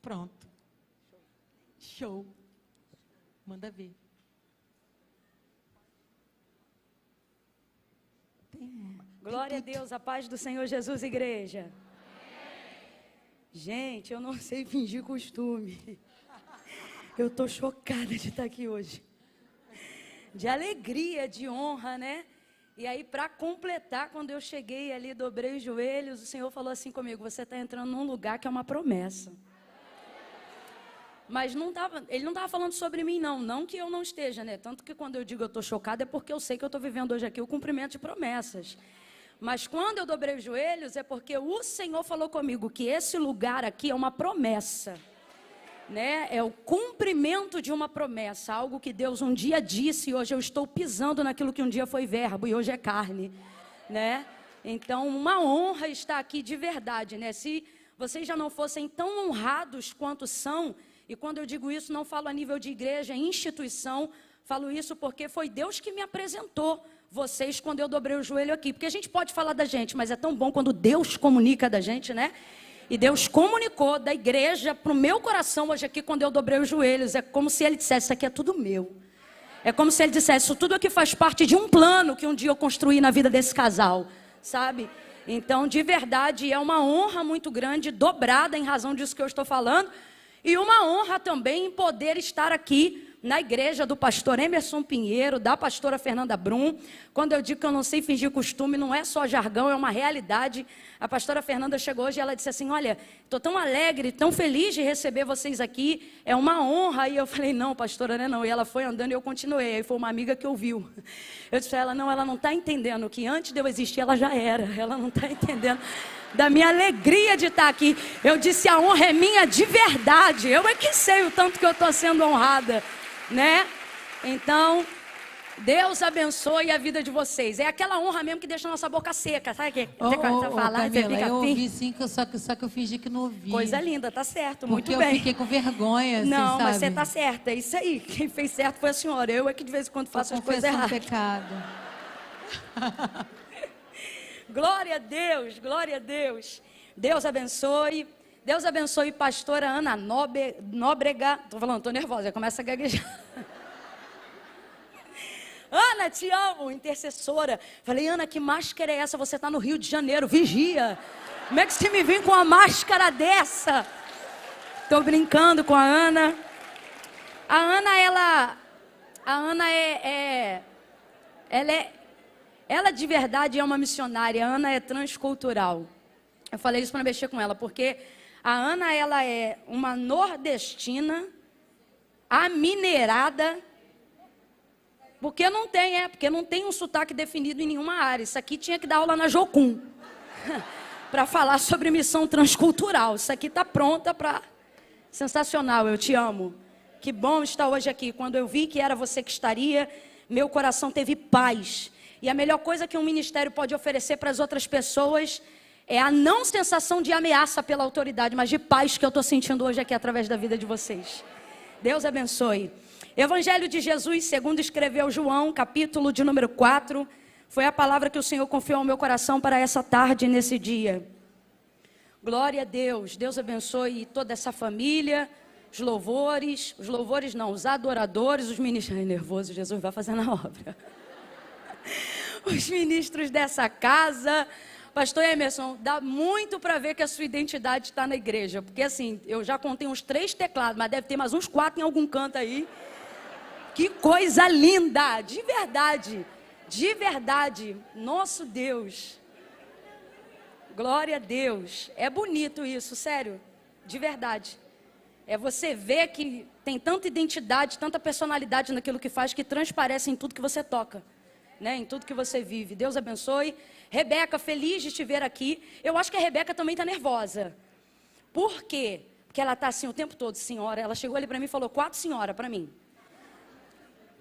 Pronto. Show. Manda ver. Glória a Deus, a paz do Senhor Jesus, igreja. Gente, eu não sei fingir costume. Eu estou chocada de estar aqui hoje. De alegria, de honra, né? E aí, para completar, quando eu cheguei ali, dobrei os joelhos, o Senhor falou assim comigo: você está entrando num lugar que é uma promessa. Mas ele não estava falando sobre mim, não que eu não esteja, né? Tanto que quando eu digo eu estou chocada é porque eu sei que eu estou vivendo hoje aqui o cumprimento de promessas. Mas quando eu dobrei os joelhos é porque o Senhor falou comigo que esse lugar aqui é uma promessa, né? É o cumprimento de uma promessa, algo que Deus um dia disse e hoje eu estou pisando naquilo que um dia foi verbo e hoje é carne, né? Então, uma honra estar aqui de verdade, né? Se vocês já não fossem tão honrados quanto são, e quando eu digo isso, não falo a nível de igreja, instituição, falo isso porque foi Deus que me apresentou vocês quando eu dobrei o joelho aqui. Porque a gente pode falar da gente, mas é tão bom quando Deus comunica da gente, né? E Deus comunicou da igreja para o meu coração hoje aqui quando eu dobrei os joelhos. É como se Ele dissesse: isso aqui é tudo meu. É como se Ele dissesse: isso tudo aqui faz parte de um plano que um dia eu construí na vida desse casal, sabe? Então, de verdade, é uma honra muito grande, dobrada em razão disso que eu estou falando. E uma honra também em poder estar aqui na igreja do pastor Emerson Pinheiro, da pastora Fernanda Brum. Quando eu digo que eu não sei fingir costume, não é só jargão, é uma realidade. A pastora Fernanda chegou hoje e ela disse assim: olha, estou tão alegre, tão feliz de receber vocês aqui, é uma honra. E eu falei: não, pastora, não é não. E ela foi andando e eu continuei. Aí foi uma amiga que ouviu. Eu disse para ela: não, ela não está entendendo que antes de eu existir ela já era. Ela não está entendendo da minha alegria de estar aqui. Eu disse: a honra é minha de verdade. Eu é que sei o tanto que eu estou sendo honrada, né? Então, Deus abençoe a vida de vocês. É aquela honra mesmo que deixa a nossa boca seca, sabe? Que falar, Camila, eu ouvi sim, só que eu fingi que não ouvi. Coisa linda, tá certo, muito bem. Porque eu fiquei com vergonha, assim, não, sabe? Mas você tá certa, é isso aí. Quem fez certo foi a senhora. Eu é que de vez em quando faço as coisas erradas. Pecado. Glória a Deus, glória a Deus. Deus abençoe. Deus abençoe pastora Ana Nóbrega. Tô falando, tô nervosa, já começa a gaguejar. Ana, te amo, intercessora. Falei: Ana, que máscara é essa? Você tá no Rio de Janeiro, vigia. Como é que você me vem com uma máscara dessa? Tô brincando com a Ana. A Ana ela de verdade é uma missionária. A Ana é transcultural. Eu falei isso para mexer com ela, porque a Ana, ela é uma nordestina, amineirada, porque não tem um sotaque definido em nenhuma área. Isso aqui tinha que dar aula na Jocum, para falar sobre missão transcultural. Isso aqui está pronta para... Sensacional, eu te amo. Que bom estar hoje aqui. Quando eu vi que era você que estaria, meu coração teve paz. E a melhor coisa que um ministério pode oferecer para as outras pessoas é a não sensação de ameaça pela autoridade, mas de paz que eu estou sentindo hoje aqui através da vida de vocês. Deus abençoe. Evangelho de Jesus, segundo escreveu João, capítulo de número 4. Foi a palavra que o Senhor confiou ao meu coração para essa tarde, nesse dia. Glória a Deus. Deus abençoe toda essa família, os louvores não, os adoradores, os ministros. Ai, nervoso, Jesus vai fazendo a obra. Os ministros dessa casa. Pastor Emerson, dá muito para ver que a sua identidade está na igreja. Porque assim, eu já contei uns 3 teclados, mas deve ter mais uns 4 em algum canto aí. Que coisa linda, de verdade. De verdade, nosso Deus. Glória a Deus. É bonito isso, sério, de verdade. É você ver que tem tanta identidade, tanta personalidade naquilo que faz, que transparece em tudo que você toca, né? Em tudo que você vive. Deus abençoe. Rebeca, feliz de te ver aqui. Eu acho que a Rebeca também está nervosa. Por quê? Porque ela está assim o tempo todo: senhora. Ela chegou ali para mim e falou 4 senhora para mim.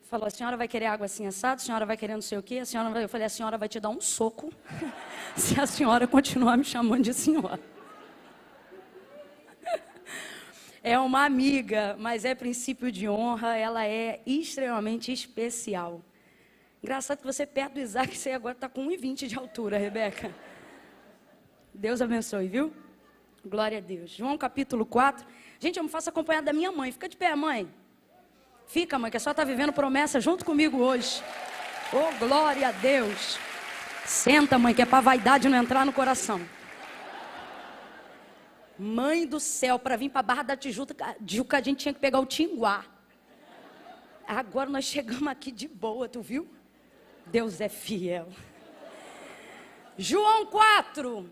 Falou: a senhora vai querer água assim assada, a senhora vai querer não sei o quê, eu falei: a senhora vai te dar um soco se a senhora continuar me chamando de senhora. É uma amiga, mas é princípio de honra, ela é extremamente especial. Engraçado que você perto do Isaac, você agora está com 1,20 de altura, Rebeca. Deus abençoe, viu? Glória a Deus. João capítulo 4. Gente, eu me faço acompanhar da minha mãe. Fica de pé, mãe. Fica, mãe, que a senhora está vivendo promessa junto comigo hoje. Oh, glória a Deus. Senta, mãe, que é para a vaidade não entrar no coração. Mãe do céu, para vir para a Barra da Tijuca, a gente tinha que pegar o Tinguá. Agora nós chegamos aqui de boa, tu viu? Deus é fiel. João 4.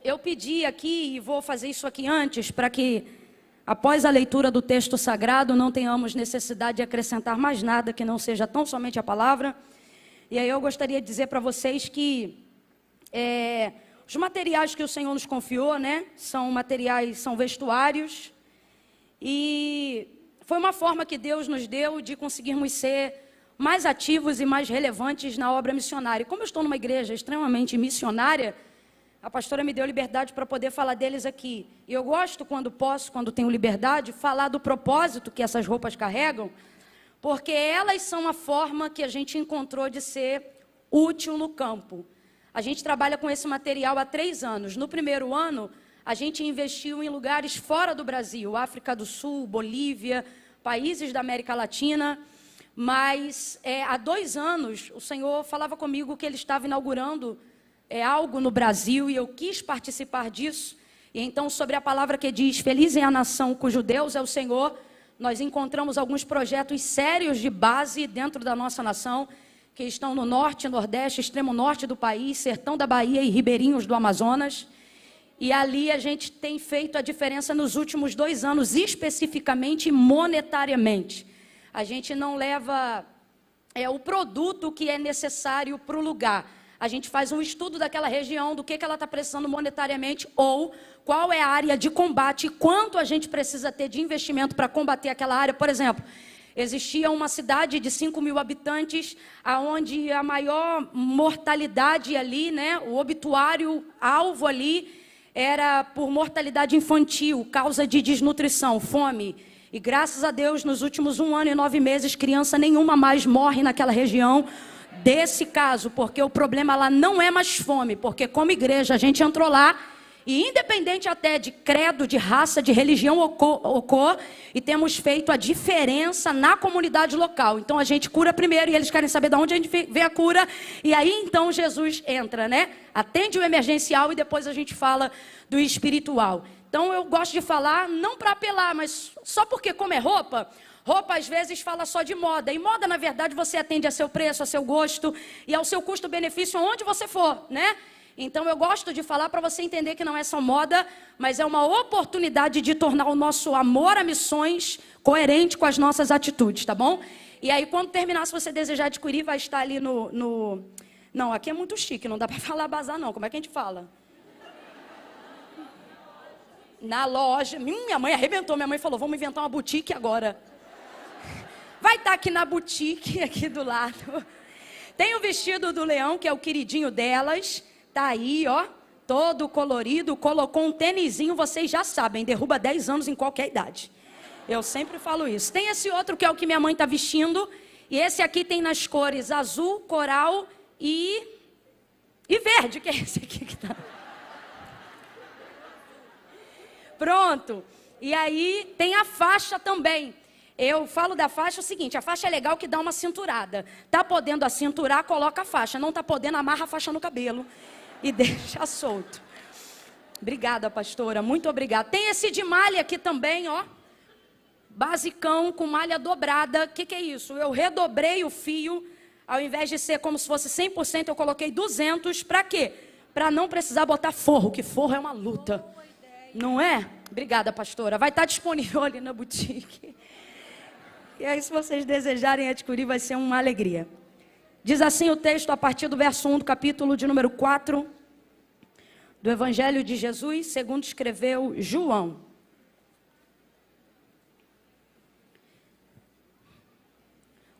Eu pedi aqui, e vou fazer isso aqui antes, para que após a leitura do texto sagrado não tenhamos necessidade de acrescentar mais nada que não seja tão somente a palavra. E aí eu gostaria de dizer para vocês que os materiais que o Senhor nos confiou, né, são materiais, são vestuários. E foi uma forma que Deus nos deu de conseguirmos ser mais ativos e mais relevantes na obra missionária. E como eu estou numa igreja extremamente missionária, a pastora me deu liberdade para poder falar deles aqui. E eu gosto, quando posso, quando tenho liberdade, falar do propósito que essas roupas carregam, porque elas são a forma que a gente encontrou de ser útil no campo. A gente trabalha com esse material há 3 anos. No primeiro ano, a gente investiu em lugares fora do Brasil, África do Sul, Bolívia, países da América Latina. Mas há 2 anos, o Senhor falava comigo que Ele estava inaugurando algo no Brasil e eu quis participar disso. E então, sobre a palavra que diz, feliz é a nação cujo Deus é o Senhor, nós encontramos alguns projetos sérios de base dentro da nossa nação, que estão no norte, nordeste, extremo norte do país, sertão da Bahia e ribeirinhos do Amazonas. E ali a gente tem feito a diferença nos últimos 2 anos, especificamente monetariamente. A gente não leva o produto que é necessário para o lugar. A gente faz um estudo daquela região, do que ela está precisando monetariamente, ou qual é a área de combate, e quanto a gente precisa ter de investimento para combater aquela área. Por exemplo, existia uma cidade de 5.000 habitantes, onde a maior mortalidade ali, né, o obituário alvo ali, era por mortalidade infantil, causa de desnutrição, fome. E graças a Deus, nos últimos 1 ano e 9 meses, criança nenhuma mais morre naquela região desse caso, porque o problema lá não é mais fome, porque como igreja a gente entrou lá, e independente até de credo, de raça, de religião ou cor, e temos feito a diferença na comunidade local. Então a gente cura primeiro, e eles querem saber de onde a gente vê a cura, e aí então Jesus entra, né? Atende o emergencial e depois a gente fala do espiritual. Então eu gosto de falar, não para apelar, mas só porque como é roupa às vezes fala só de moda. E moda, na verdade, você atende a seu preço, a seu gosto e ao seu custo-benefício onde você for, né? Então eu gosto de falar para você entender que não é só moda, mas é uma oportunidade de tornar o nosso amor a missões coerente com as nossas atitudes, tá bom? E aí quando terminar, se você desejar adquirir, vai estar ali no... Não, aqui é muito chique, não dá para falar bazar não. Como é que a gente fala? Na loja. Minha mãe arrebentou, minha mãe falou, vamos inventar uma boutique agora. Vai estar aqui na boutique, aqui do lado. Tem o vestido do leão, que é o queridinho delas. Tá aí, ó, todo colorido. Colocou um tênisinho, vocês já sabem, derruba 10 anos em qualquer idade. Eu sempre falo isso. Tem esse outro que é o que minha mãe está vestindo. E esse aqui tem nas cores azul, coral e verde, que é esse aqui que tá. Pronto. E aí tem a faixa também. Eu falo da faixa o seguinte, a faixa é legal que dá uma cinturada. Tá podendo acinturar, coloca a faixa. Não tá podendo, amarra a faixa no cabelo e deixa solto. Obrigada, pastora, muito obrigada. Tem esse de malha aqui também, ó. Basicão, com malha dobrada. O que é isso? Eu redobrei o fio. Ao invés de ser como se fosse 100%, eu coloquei 200. Para quê? Para não precisar botar forro, que forro é uma luta. Não é? Obrigada, pastora. Vai estar disponível ali na boutique. E aí, se vocês desejarem adquirir, vai ser uma alegria. Diz assim o texto a partir do verso 1 do capítulo de número 4 do Evangelho de Jesus, segundo escreveu João.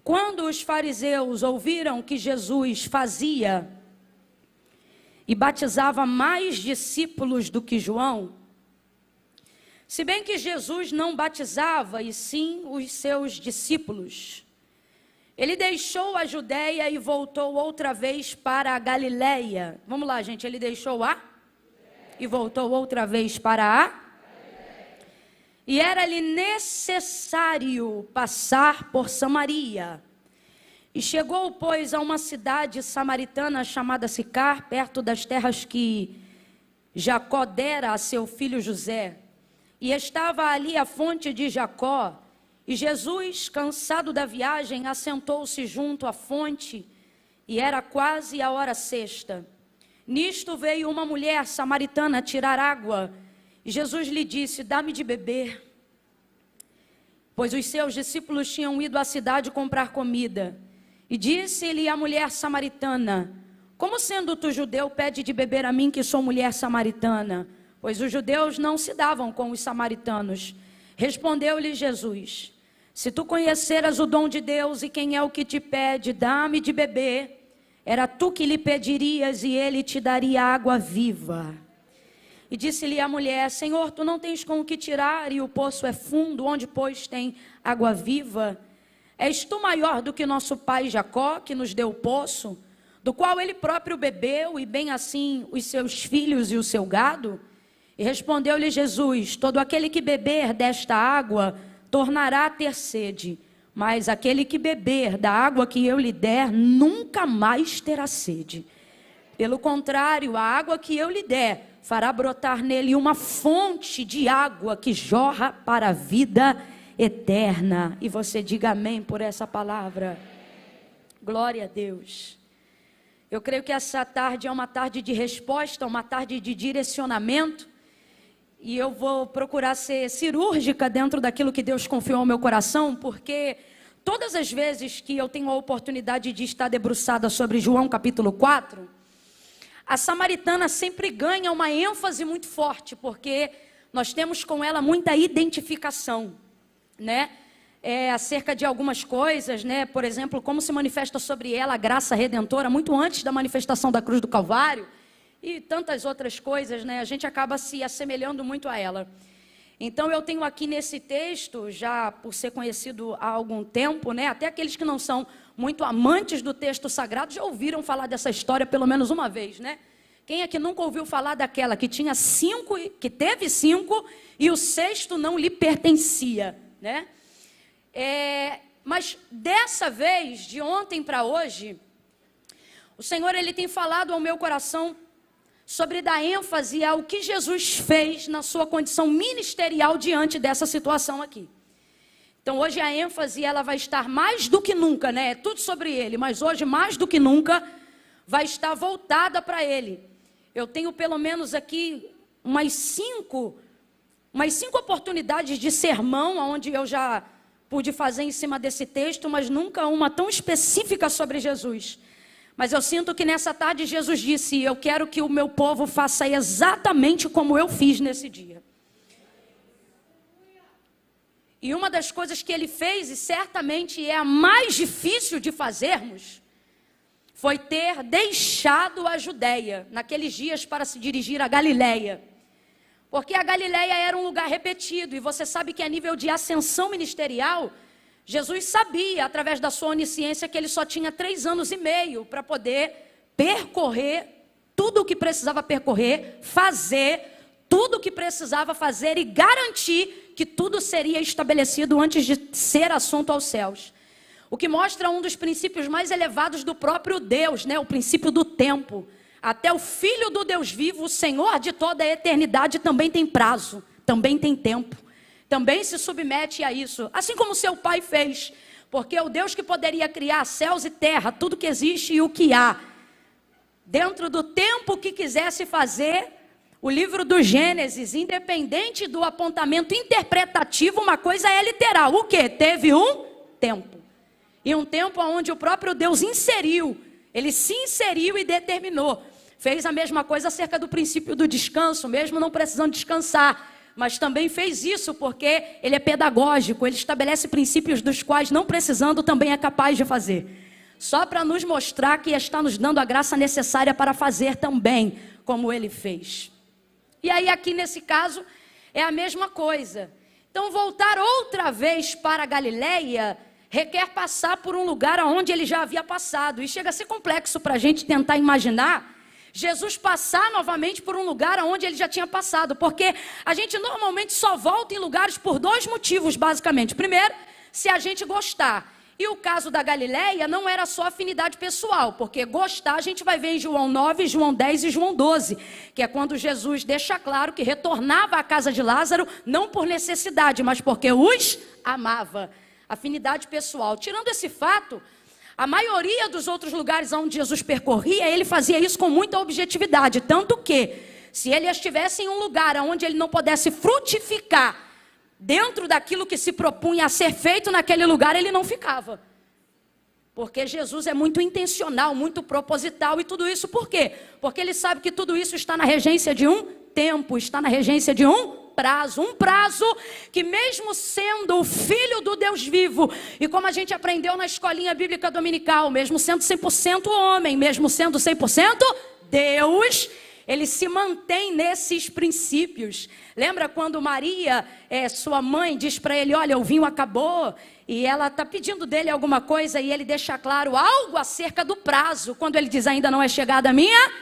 Quando os fariseus ouviram que Jesus fazia e batizava mais discípulos do que João, se bem que Jesus não batizava, e sim os seus discípulos, ele deixou a Judeia e voltou outra vez para a Galileia. Vamos lá, gente, ele deixou a? e voltou outra vez para a... E era-lhe necessário passar por Samaria. E chegou, pois, a uma cidade samaritana chamada Sicar, perto das terras que Jacó dera a seu filho José. E estava ali a fonte de Jacó. E Jesus, cansado da viagem, assentou-se junto à fonte, e era quase a hora sexta. Nisto veio uma mulher samaritana tirar água, e Jesus lhe disse: dá-me de beber. Pois os seus discípulos tinham ido à cidade comprar comida. E disse-lhe a mulher samaritana: como sendo tu judeu, pede de beber a mim, que sou mulher samaritana? Pois os judeus não se davam com os samaritanos. Respondeu-lhe Jesus: se tu conheceras o dom de Deus e quem é o que te pede, dá-me de beber, era tu que lhe pedirias e ele te daria água viva. E disse-lhe a mulher: Senhor, tu não tens com o que tirar e o poço é fundo, onde pois tem água viva? És tu maior do que nosso pai Jacó, que nos deu o poço, do qual ele próprio bebeu, e bem assim os seus filhos e o seu gado? E respondeu-lhe Jesus: todo aquele que beber desta água tornará a ter sede, mas aquele que beber da água que eu lhe der nunca mais terá sede. Pelo contrário, a água que eu lhe der fará brotar nele uma fonte de água que jorra para a vida eterna. E você diga amém por essa palavra. Glória a Deus. Eu creio que essa tarde é uma tarde de resposta, uma tarde de direcionamento. E eu vou procurar ser cirúrgica dentro daquilo que Deus confiou ao meu coração, porque todas as vezes que eu tenho a oportunidade de estar debruçada sobre João capítulo 4, a samaritana sempre ganha uma ênfase muito forte, porque nós temos com ela muita identificação, né? Acerca de algumas coisas, né? Por exemplo, como se manifesta sobre ela a graça redentora, muito antes da manifestação da cruz do Calvário, e tantas outras coisas, né? A gente acaba se assemelhando muito a ela. Então eu tenho aqui nesse texto, já por ser conhecido há algum tempo, né? Até aqueles que não são muito amantes do texto sagrado já ouviram falar dessa história pelo menos uma vez, né? Quem é que nunca ouviu falar daquela que tinha 5, que teve 5 e o 6º não lhe pertencia, né? Mas dessa vez, de ontem para hoje, o Senhor ele tem falado ao meu coração sobre dar ênfase ao que Jesus fez na sua condição ministerial diante dessa situação aqui. Então hoje a ênfase ela vai estar mais do que nunca, né? É tudo sobre ele, mas hoje mais do que nunca vai estar voltada para ele. Eu tenho pelo menos aqui umas 5 oportunidades de sermão, onde eu já pude fazer em cima desse texto, mas nunca uma tão específica sobre Jesus. Mas eu sinto que nessa tarde Jesus disse: eu quero que o meu povo faça exatamente como eu fiz nesse dia. E uma das coisas que ele fez, e certamente é a mais difícil de fazermos, foi ter deixado a Judéia naqueles dias para se dirigir à Galileia. Porque a Galileia era um lugar repetido, e você sabe que a nível de ascensão ministerial, Jesus sabia, através da sua onisciência, que ele só tinha 3 anos e meio para poder percorrer tudo o que precisava percorrer, fazer tudo o que precisava fazer e garantir que tudo seria estabelecido antes de ser assunto aos céus. O que mostra um dos princípios mais elevados do próprio Deus, né? O princípio do tempo. Até o Filho do Deus vivo, o Senhor de toda a eternidade, também tem prazo, também tem tempo. Também se submete a isso, assim como seu pai fez, porque o Deus que poderia criar céus e terra, tudo que existe e o que há, dentro do tempo que quisesse fazer, o livro do Gênesis, independente do apontamento interpretativo, uma coisa é literal, o quê? Teve um tempo, e um tempo onde o próprio Deus inseriu, ele se inseriu e determinou, fez a mesma coisa acerca do princípio do descanso, mesmo não precisando descansar, mas também fez isso porque ele é pedagógico, ele estabelece princípios dos quais, não precisando, também é capaz de fazer. Só para nos mostrar que está nos dando a graça necessária para fazer também, como ele fez. E aí aqui nesse caso, é a mesma coisa. Então voltar outra vez para a Galileia requer passar por um lugar onde ele já havia passado. E chega a ser complexo para a gente tentar imaginar Jesus passar novamente por um lugar onde ele já tinha passado, porque a gente normalmente só volta em lugares por dois motivos, basicamente. Primeiro, se a gente gostar. E o caso da Galileia não era só afinidade pessoal, porque gostar a gente vai ver em João 9, João 10 e João 12, que é quando Jesus deixa claro que retornava à casa de Lázaro, não por necessidade, mas porque os amava. Afinidade pessoal. Tirando esse fato, a maioria dos outros lugares onde Jesus percorria, ele fazia isso com muita objetividade, tanto que, se ele estivesse em um lugar onde ele não pudesse frutificar, dentro daquilo que se propunha a ser feito naquele lugar, ele não ficava. Porque Jesus é muito intencional, muito proposital e tudo isso por quê? Porque ele sabe que tudo isso está na regência de um tempo, está na regência de um prazo que mesmo sendo o Filho do Deus vivo, e como a gente aprendeu na escolinha bíblica dominical, mesmo sendo 100% homem, mesmo sendo 100% Deus, ele se mantém nesses princípios. Lembra quando Maria, sua mãe, diz para ele, olha, o vinho acabou, e ela está pedindo dele alguma coisa, e ele deixa claro algo acerca do prazo, quando ele diz, ainda não é chegada a minha.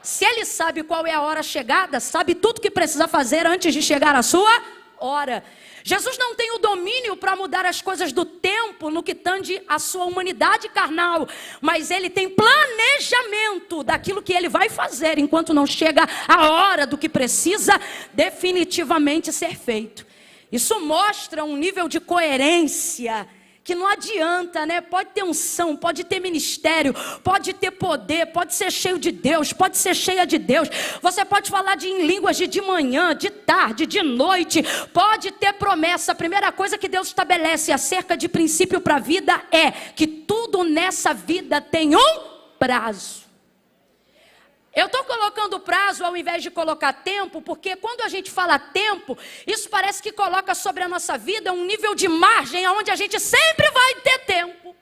Se ele sabe qual é a hora chegada, sabe tudo que precisa fazer antes de chegar a sua hora. Jesus não tem o domínio para mudar as coisas do tempo no que tange a sua humanidade carnal, mas ele tem planejamento daquilo que ele vai fazer enquanto não chega a hora do que precisa definitivamente ser feito. Isso mostra um nível de coerência que não adianta, né? Pode ter unção, pode ter ministério, pode ter poder, pode ser cheio de Deus, pode ser cheia de Deus. Você pode falar em línguas de manhã, de tarde, de noite, pode ter promessa. A primeira coisa que Deus estabelece acerca de princípio para a vida é que tudo nessa vida tem um prazo. Eu estou colocando prazo ao invés de colocar tempo, porque quando a gente fala tempo, isso parece que coloca sobre a nossa vida um nível de margem onde a gente sempre vai ter tempo.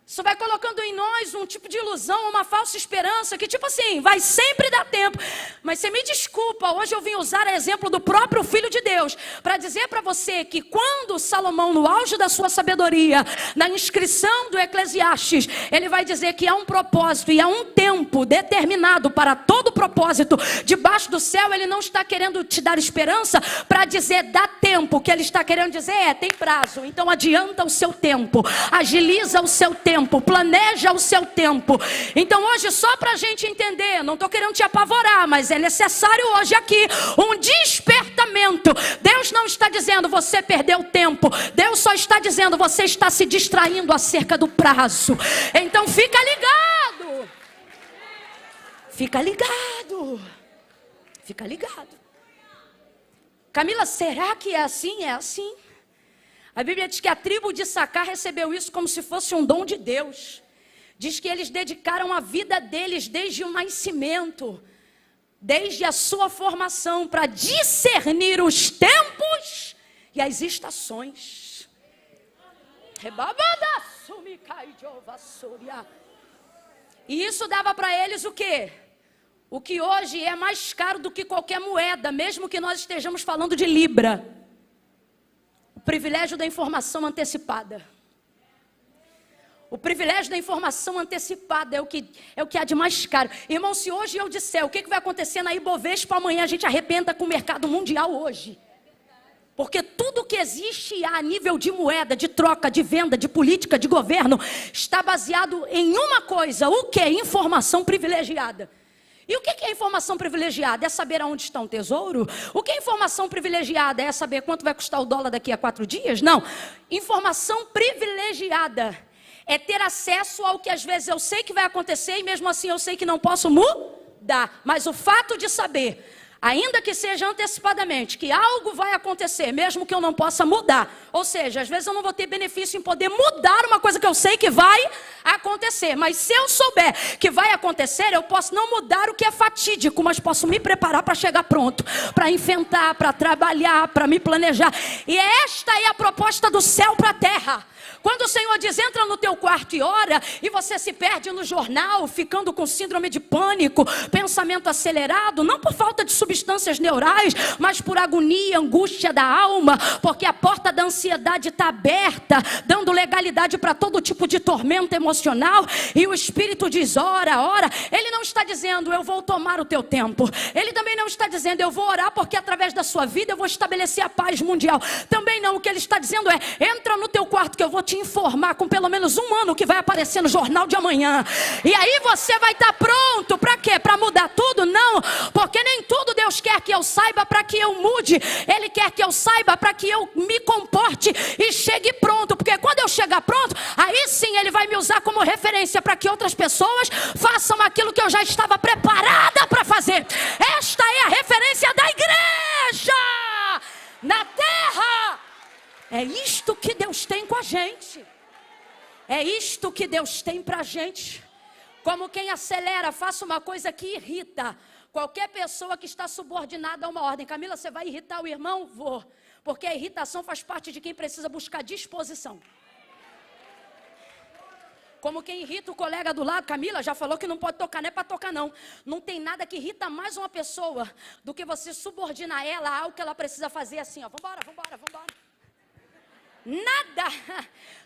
Isso vai colocando em nós um tipo de ilusão, uma falsa esperança, que tipo assim, vai sempre dar tempo. Mas você me desculpa, hoje eu vim usar exemplo do próprio Filho de Deus, para dizer para você que quando Salomão, no auge da sua sabedoria, na inscrição do Eclesiastes, ele vai dizer que há um propósito e há um tempo determinado para todo propósito debaixo do céu. Ele não está querendo te dar esperança para dizer dá tempo. O que ele está querendo dizer tem prazo. Então adianta o seu tempo, agiliza o seu tempo, planeja o seu tempo. Então hoje, só para a gente entender, não estou querendo te apavorar, mas é necessário hoje aqui um despertamento. Deus não está dizendo você perdeu tempo, Deus só está dizendo você está se distraindo acerca do prazo. Então fica ligado, fica ligado, fica ligado. Camila, será que é assim? É assim. A Bíblia diz que a tribo de Issacar recebeu isso como se fosse um dom de Deus. Diz que eles dedicaram a vida deles desde o nascimento, desde a sua formação, para discernir os tempos e as estações. E isso dava para eles o quê? O que hoje é mais caro do que qualquer moeda, mesmo que nós estejamos falando de libra. O privilégio da informação antecipada. O privilégio da informação antecipada é o que há de mais caro. Irmão, se hoje eu disser o que vai acontecer na Ibovespa amanhã, a gente arrebenta com o mercado mundial hoje. Porque tudo que existe a nível de moeda, de troca, de venda, de política, de governo, está baseado em uma coisa. O que é informação privilegiada? E o que é informação privilegiada? É saber aonde está um tesouro? O que é informação privilegiada? É saber quanto vai custar o dólar daqui a 4 dias? Não. Informação privilegiada é ter acesso ao que às vezes eu sei que vai acontecer e mesmo assim eu sei que não posso mudar. Mas o fato de saber, ainda que seja antecipadamente, que algo vai acontecer, mesmo que eu não possa mudar. Ou seja, às vezes eu não vou ter benefício em poder mudar uma coisa que eu sei que vai acontecer. Mas se eu souber que vai acontecer, eu posso não mudar o que é fatídico, mas posso me preparar para chegar pronto, para enfrentar, para trabalhar, para me planejar. E esta é a proposta do céu para a terra. Quando o Senhor diz, entra no teu quarto e ora, e você se perde no jornal, ficando com síndrome de pânico, pensamento acelerado, não por falta de substâncias neurais, mas por agonia, angústia da alma, porque a porta da ansiedade está aberta, dando legalidade para todo tipo de tormento emocional, emocional e o Espírito diz, ora, ora. Ele não está dizendo, eu vou tomar o teu tempo. Ele também não está dizendo, eu vou orar porque através da sua vida eu vou estabelecer a paz mundial. Também não, o que ele está dizendo é, entra no teu quarto que eu vou te informar com pelo menos 1 ano que vai aparecer no jornal de amanhã. E aí você vai estar pronto, para quê? Para mudar tudo? Não, porque nem tudo Deus quer que eu saiba para que eu mude. Ele quer que eu saiba para que eu me comporte e chegue pronto, porque quando eu chegar pronto, aí sim Ele vai me usar como referência para que outras pessoas façam aquilo que eu já estava preparada para fazer. Esta é a referência da igreja na terra. É isto que Deus tem com a gente. É isto que Deus tem para a gente. Como quem acelera, faça uma coisa que irrita qualquer pessoa que está subordinada a uma ordem. Camila, você vai irritar o irmão? Vou. Porque a irritação faz parte de quem precisa buscar disposição. Como quem irrita o colega do lado. Camila já falou que não pode tocar, não é para tocar não. Não tem nada que irrita mais uma pessoa do que você subordinar ela a algo que ela precisa fazer assim, ó. Vambora, vambora, vambora. Nada.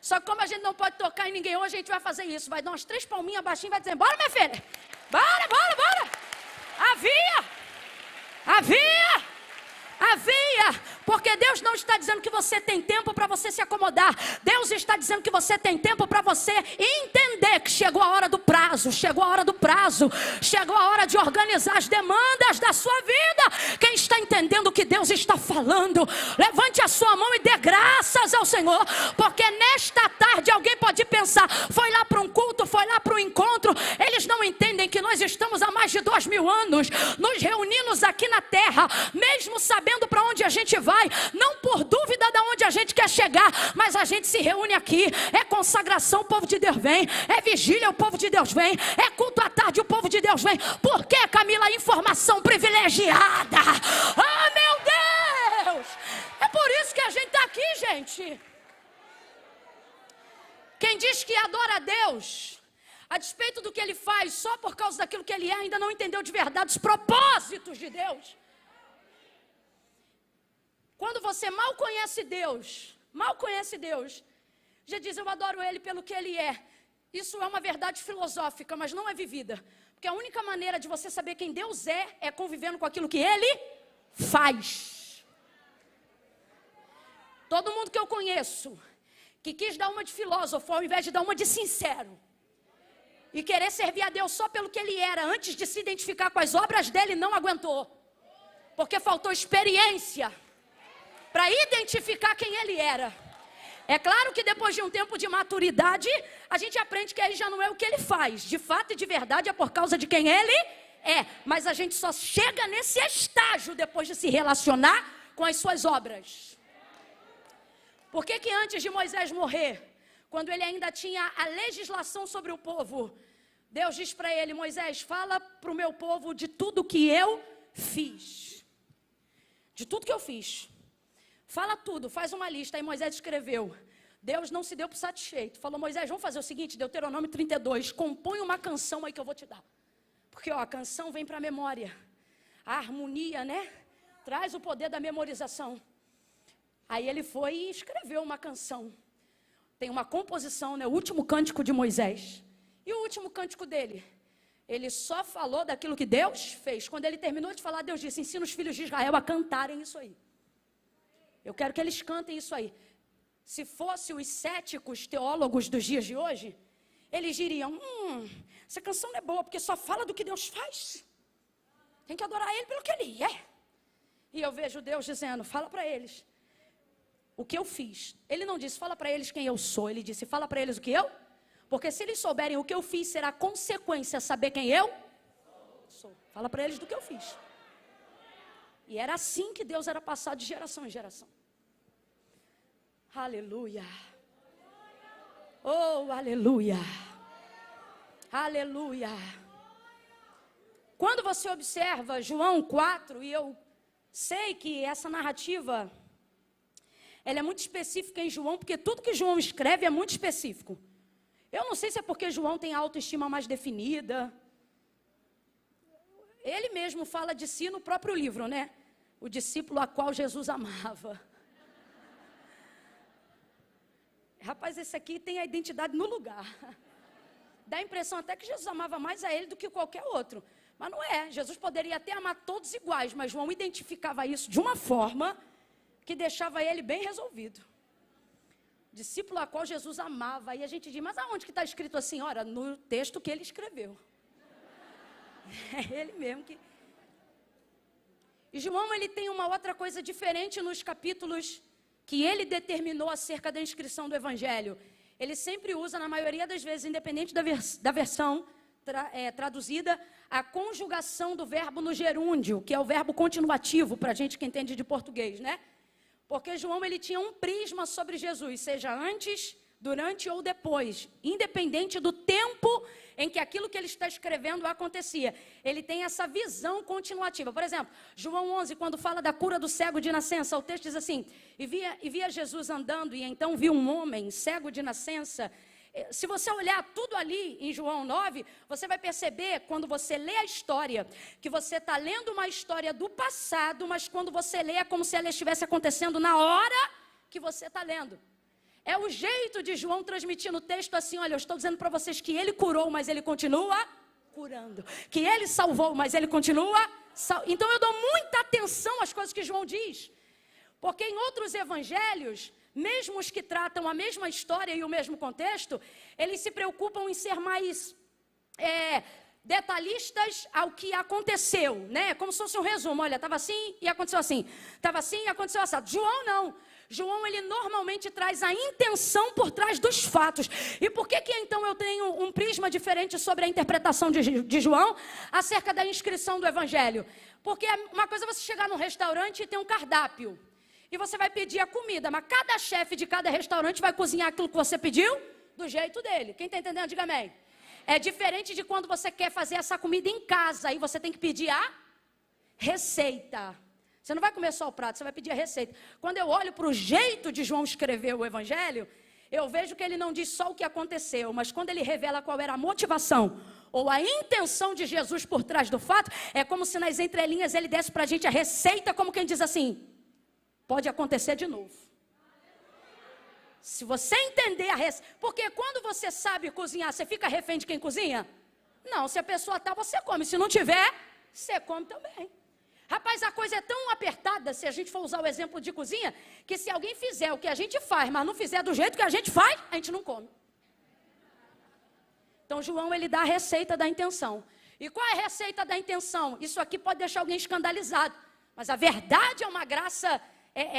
Só que como a gente não pode tocar em ninguém hoje, a gente vai fazer isso. Vai dar umas 3 palminhas baixinho e vai dizer, bora minha filha. Bora, bora, bora. Havia. Porque Deus não está dizendo que você tem tempo para você se acomodar. Deus está dizendo que você tem tempo para você entender que chegou a hora do prazo. Chegou a hora do prazo. Chegou a hora de organizar as demandas da sua vida. Quem está entendendo o que Deus está falando, levante a sua mão e dê graças ao Senhor. Porque nesta tarde alguém pode pensar, foi lá para um culto, foi lá para um encontro. Eles não entendem que nós estamos há mais de 2000 anos nos reunindo aqui na terra, mesmo sabendo para onde a gente vai, não por dúvida de onde a gente quer chegar, mas a gente se reúne aqui, é consagração, o povo de Deus vem, é vigília, o povo de Deus vem, é culto à tarde, o povo de Deus vem. Por que, Camila? Informação privilegiada. Ah, meu Deus! É por isso que a gente está aqui, gente. Quem diz que adora a Deus, a despeito do que Ele faz, só por causa daquilo que Ele é, ainda não entendeu de verdade os propósitos de Deus. Quando você mal conhece Deus, já diz, eu adoro Ele pelo que Ele é. Isso é uma verdade filosófica, mas não é vivida. Porque a única maneira de você saber quem Deus é convivendo com aquilo que Ele faz. Todo mundo que eu conheço, que quis dar uma de filósofo, ao invés de dar uma de sincero, e querer servir a Deus só pelo que Ele era, antes de se identificar com as obras dele, não aguentou. Porque faltou experiência para identificar quem Ele era. É claro que depois de um tempo de maturidade, a gente aprende que aí já não é o que Ele faz. De fato e de verdade é por causa de quem Ele é. Mas a gente só chega nesse estágio depois de se relacionar com as suas obras. Por que que antes de Moisés morrer, quando ele ainda tinha a legislação sobre o povo, Deus diz para ele, Moisés, fala para o meu povo de tudo que eu fiz. De tudo que eu fiz. Fala tudo, faz uma lista. Aí Moisés escreveu. Deus não se deu por satisfeito. Falou, Moisés, vamos fazer o seguinte, Deuteronômio 32, compõe uma canção aí que eu vou te dar. Porque ó, a canção vem para a memória. A harmonia, né? Traz o poder da memorização. Aí ele foi e escreveu uma canção. Tem uma composição, né? O último cântico de Moisés. E o último cântico dele? Ele só falou daquilo que Deus fez. Quando ele terminou de falar, Deus disse, ensina os filhos de Israel a cantarem isso aí. Eu quero que eles cantem isso aí. Se fosse os céticos teólogos dos dias de hoje, eles diriam, essa canção não é boa, porque só fala do que Deus faz. Tem que adorar Ele pelo que Ele é. E eu vejo Deus dizendo, fala para eles o que eu fiz. Ele não disse, fala para eles quem eu sou. Ele disse, fala para eles o que eu. Porque se eles souberem o que eu fiz, será consequência saber quem eu sou. Fala para eles do que eu fiz. E era assim que Deus era passado de geração em geração. Aleluia. Oh, aleluia. Aleluia. Quando você observa João 4, e eu sei que essa narrativa, ela é muito específica em João, porque tudo que João escreve é muito específico. Eu não sei se é porque João tem a autoestima mais definida. Ele mesmo fala de si no próprio livro, né? O discípulo a qual Jesus amava. Rapaz, esse aqui tem a identidade no lugar. dá a impressão até que Jesus amava mais a ele do que qualquer outro. Mas não é. Jesus poderia até amar todos iguais, mas João identificava isso de uma forma que deixava ele bem resolvido. Discípulo a qual Jesus amava. Aí a gente diz, mas aonde que está escrito assim? Ora, no texto que ele escreveu. É ele mesmo que... E João, ele tem uma outra coisa diferente nos capítulos que ele determinou acerca da inscrição do Evangelho. Ele sempre usa, na maioria das vezes, independente da versão traduzida, a conjugação do verbo no gerúndio, que é o verbo continuativo, para a gente que entende de português, né? Porque João, ele tinha um prisma sobre Jesus, seja antes, durante ou depois, independente do tempo em que aquilo que ele está escrevendo acontecia. Ele tem essa visão continuativa. Por exemplo, João 11, quando fala da cura do cego de nascença, o texto diz assim, e via Jesus andando, e então viu um homem cego de nascença. Se você olhar tudo ali em João 9, você vai perceber, quando você lê a história, que você está lendo uma história do passado, mas quando você lê é como se ela estivesse acontecendo na hora que você está lendo. É o jeito de João transmitir no texto assim, olha, eu estou dizendo para vocês que ele curou, mas ele continua curando. Que ele salvou, mas ele continua Então eu dou muita atenção às coisas que João diz. Porque em outros evangelhos, mesmo os que tratam a mesma história e o mesmo contexto, eles se preocupam em ser mais detalhistas ao que aconteceu, né? Como se fosse um resumo, olha, estava assim e aconteceu assim. Estava assim e aconteceu assim. João não. João, ele normalmente traz a intenção por trás dos fatos. E por que então eu tenho um prisma diferente sobre a interpretação de João acerca da inscrição do Evangelho? Porque uma coisa é você chegar num restaurante e ter um cardápio. E você vai pedir a comida, mas cada chefe de cada restaurante vai cozinhar aquilo que você pediu do jeito dele. Quem está entendendo, diga amém. É diferente de quando você quer fazer essa comida em casa e você tem que pedir a receita. Você não vai comer só o prato, você vai pedir a receita. Quando eu olho para o jeito de João escrever o Evangelho, eu vejo que ele não diz só o que aconteceu, mas quando ele revela qual era a motivação ou a intenção de Jesus por trás do fato, é como se nas entrelinhas ele desse para a gente a receita, como quem diz assim, pode acontecer de novo. Se você entender a receita, porque quando você sabe cozinhar, você fica refém de quem cozinha? Não, se a pessoa está, você come, se não tiver, você come também. Rapaz, a coisa é tão apertada, se a gente for usar o exemplo de cozinha, que se alguém fizer o que a gente faz, mas não fizer do jeito que a gente faz, a gente não come. Então, João, ele dá a receita da intenção. E qual é a receita da intenção? Isso aqui pode deixar alguém escandalizado, mas a verdade é uma graça,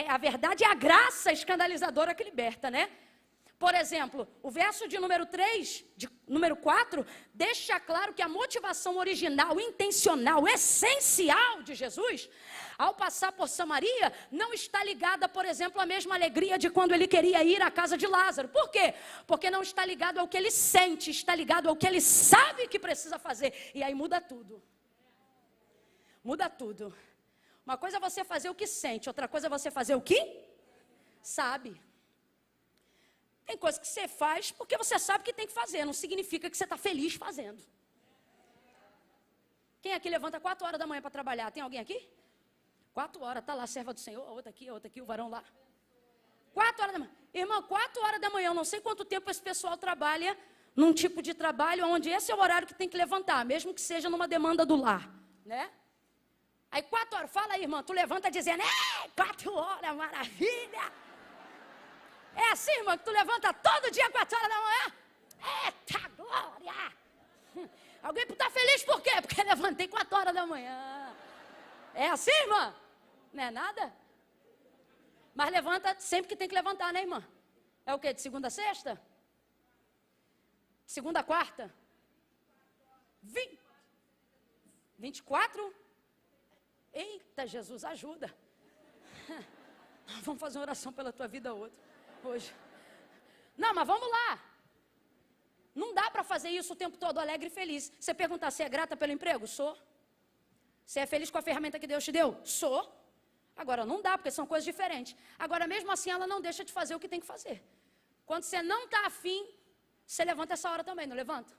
a verdade é a graça escandalizadora que liberta, né? Por exemplo, o verso de número 3, de número 4, deixa claro que a motivação original, intencional, essencial de Jesus, ao passar por Samaria, não está ligada, por exemplo, à mesma alegria de quando ele queria ir à casa de Lázaro. Por quê? Porque não está ligado ao que ele sente, está ligado ao que ele sabe que precisa fazer. E aí muda tudo. Muda tudo. Uma coisa é você fazer o que sente, outra coisa é você fazer o que sabe. Tem coisa que você faz porque você sabe que tem que fazer, não significa que você está feliz fazendo. Quem aqui levanta 4 horas da manhã para trabalhar? Tem alguém aqui? 4 horas, está lá a serva do Senhor, outra aqui, o varão lá. 4 horas da manhã. Irmão, 4 horas da manhã, eu não sei quanto tempo esse pessoal trabalha num tipo de trabalho onde esse é o horário que tem que levantar, mesmo que seja numa demanda do lar, né? Aí 4 horas, fala aí, irmã, tu levanta dizendo, 4 horas, maravilha! É assim, irmão, que tu levanta todo dia 4 horas da manhã? Eita glória! Alguém está feliz por quê? Porque levantei 4 horas da manhã. É assim, irmã? Não é nada? Mas levanta sempre que tem que levantar, né, irmã? É o quê? De segunda a sexta? Segunda a quarta? 24? Eita, Jesus, ajuda. Vamos fazer uma oração pela tua vida hoje. Não, mas vamos lá. Não dá para fazer isso o tempo todo alegre e feliz. Você perguntar, você é grata pelo emprego? Sou. Você é feliz com a ferramenta que Deus te deu? Sou. Agora, não dá, porque são coisas diferentes. Agora, mesmo assim, ela não deixa de fazer o que tem que fazer. Quando você não está afim, você levanta essa hora também, não levanta?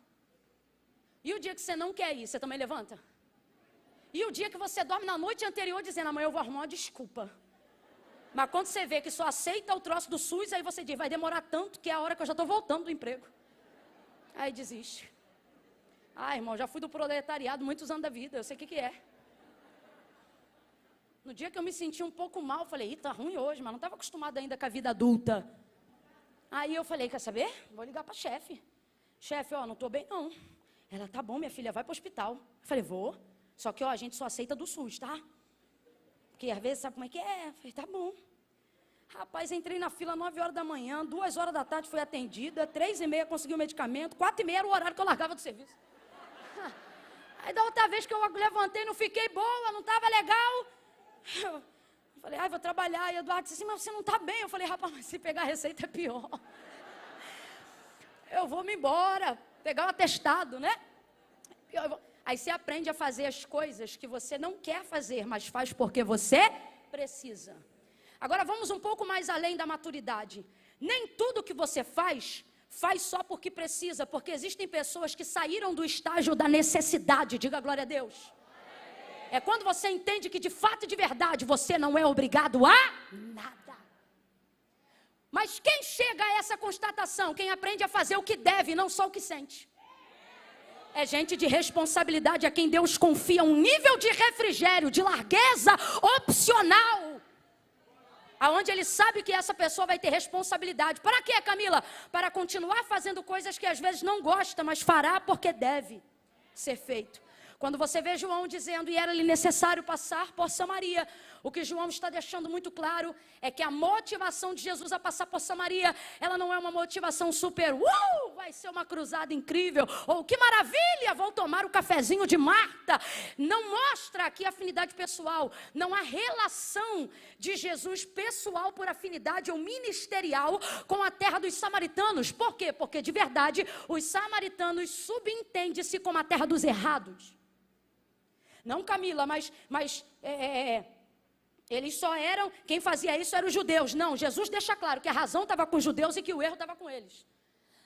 E o dia que você não quer ir, você também levanta? E o dia que você dorme na noite anterior dizendo, amanhã eu vou arrumar uma desculpa. Mas quando você vê que só aceita o troço do SUS, aí você diz, vai demorar tanto que é a hora que eu já estou voltando do emprego. Aí desiste. Ah, irmão, já fui do proletariado muitos anos da vida, eu sei o que é. No dia que eu me senti um pouco mal, eu falei, tá ruim hoje, mas não estava acostumado ainda com a vida adulta. Aí eu falei, quer saber? Vou ligar para chefe. Chefe, ó, não estou bem não. Ela, tá bom, minha filha, vai para o hospital. Eu falei, vou. Só que, ó, a gente só aceita do SUS, tá? Porque às vezes sabe como é que é? Eu falei, tá bom. Rapaz, entrei na fila 9 horas da manhã, 2 horas da tarde fui atendida, 3h30 consegui o medicamento, 4h30 era o horário que eu largava do serviço. Aí da outra vez que eu levantei, não fiquei boa, não estava legal. Eu falei, ai, vou trabalhar. E o Eduardo disse assim, mas você não está bem. Eu falei, rapaz, mas se pegar a receita é pior. Eu vou me embora, pegar o atestado, né? Aí você aprende a fazer as coisas que você não quer fazer, mas faz porque você precisa. Agora vamos um pouco mais além da maturidade. Nem tudo que você faz só porque precisa, porque existem pessoas que saíram do estágio da necessidade. Diga glória a Deus. É quando você entende que de fato e de verdade você não é obrigado a nada. Mas quem chega a essa constatação? Quem aprende a fazer o que deve, não só o que sente. É gente de responsabilidade a quem Deus confia um nível de refrigério, de largueza opcional, aonde ele sabe que essa pessoa vai ter responsabilidade. Para quê, Camila? Para continuar fazendo coisas que às vezes não gosta, mas fará porque deve ser feito. Quando você vê João dizendo, e era-lhe necessário passar por Samaria, o que João está deixando muito claro é que a motivação de Jesus a passar por Samaria, ela não é uma motivação super, vai ser uma cruzada incrível, ou que maravilha, vou tomar o cafezinho de Marta. Não mostra aqui afinidade pessoal, não há relação de Jesus pessoal por afinidade ou ministerial com a terra dos samaritanos. Por quê? Porque de verdade, os samaritanos subentendem-se como a terra dos errados. Não, Camila, mas eles só eram, quem fazia isso eram os judeus. Não, Jesus deixa claro que a razão estava com os judeus e que o erro estava com eles.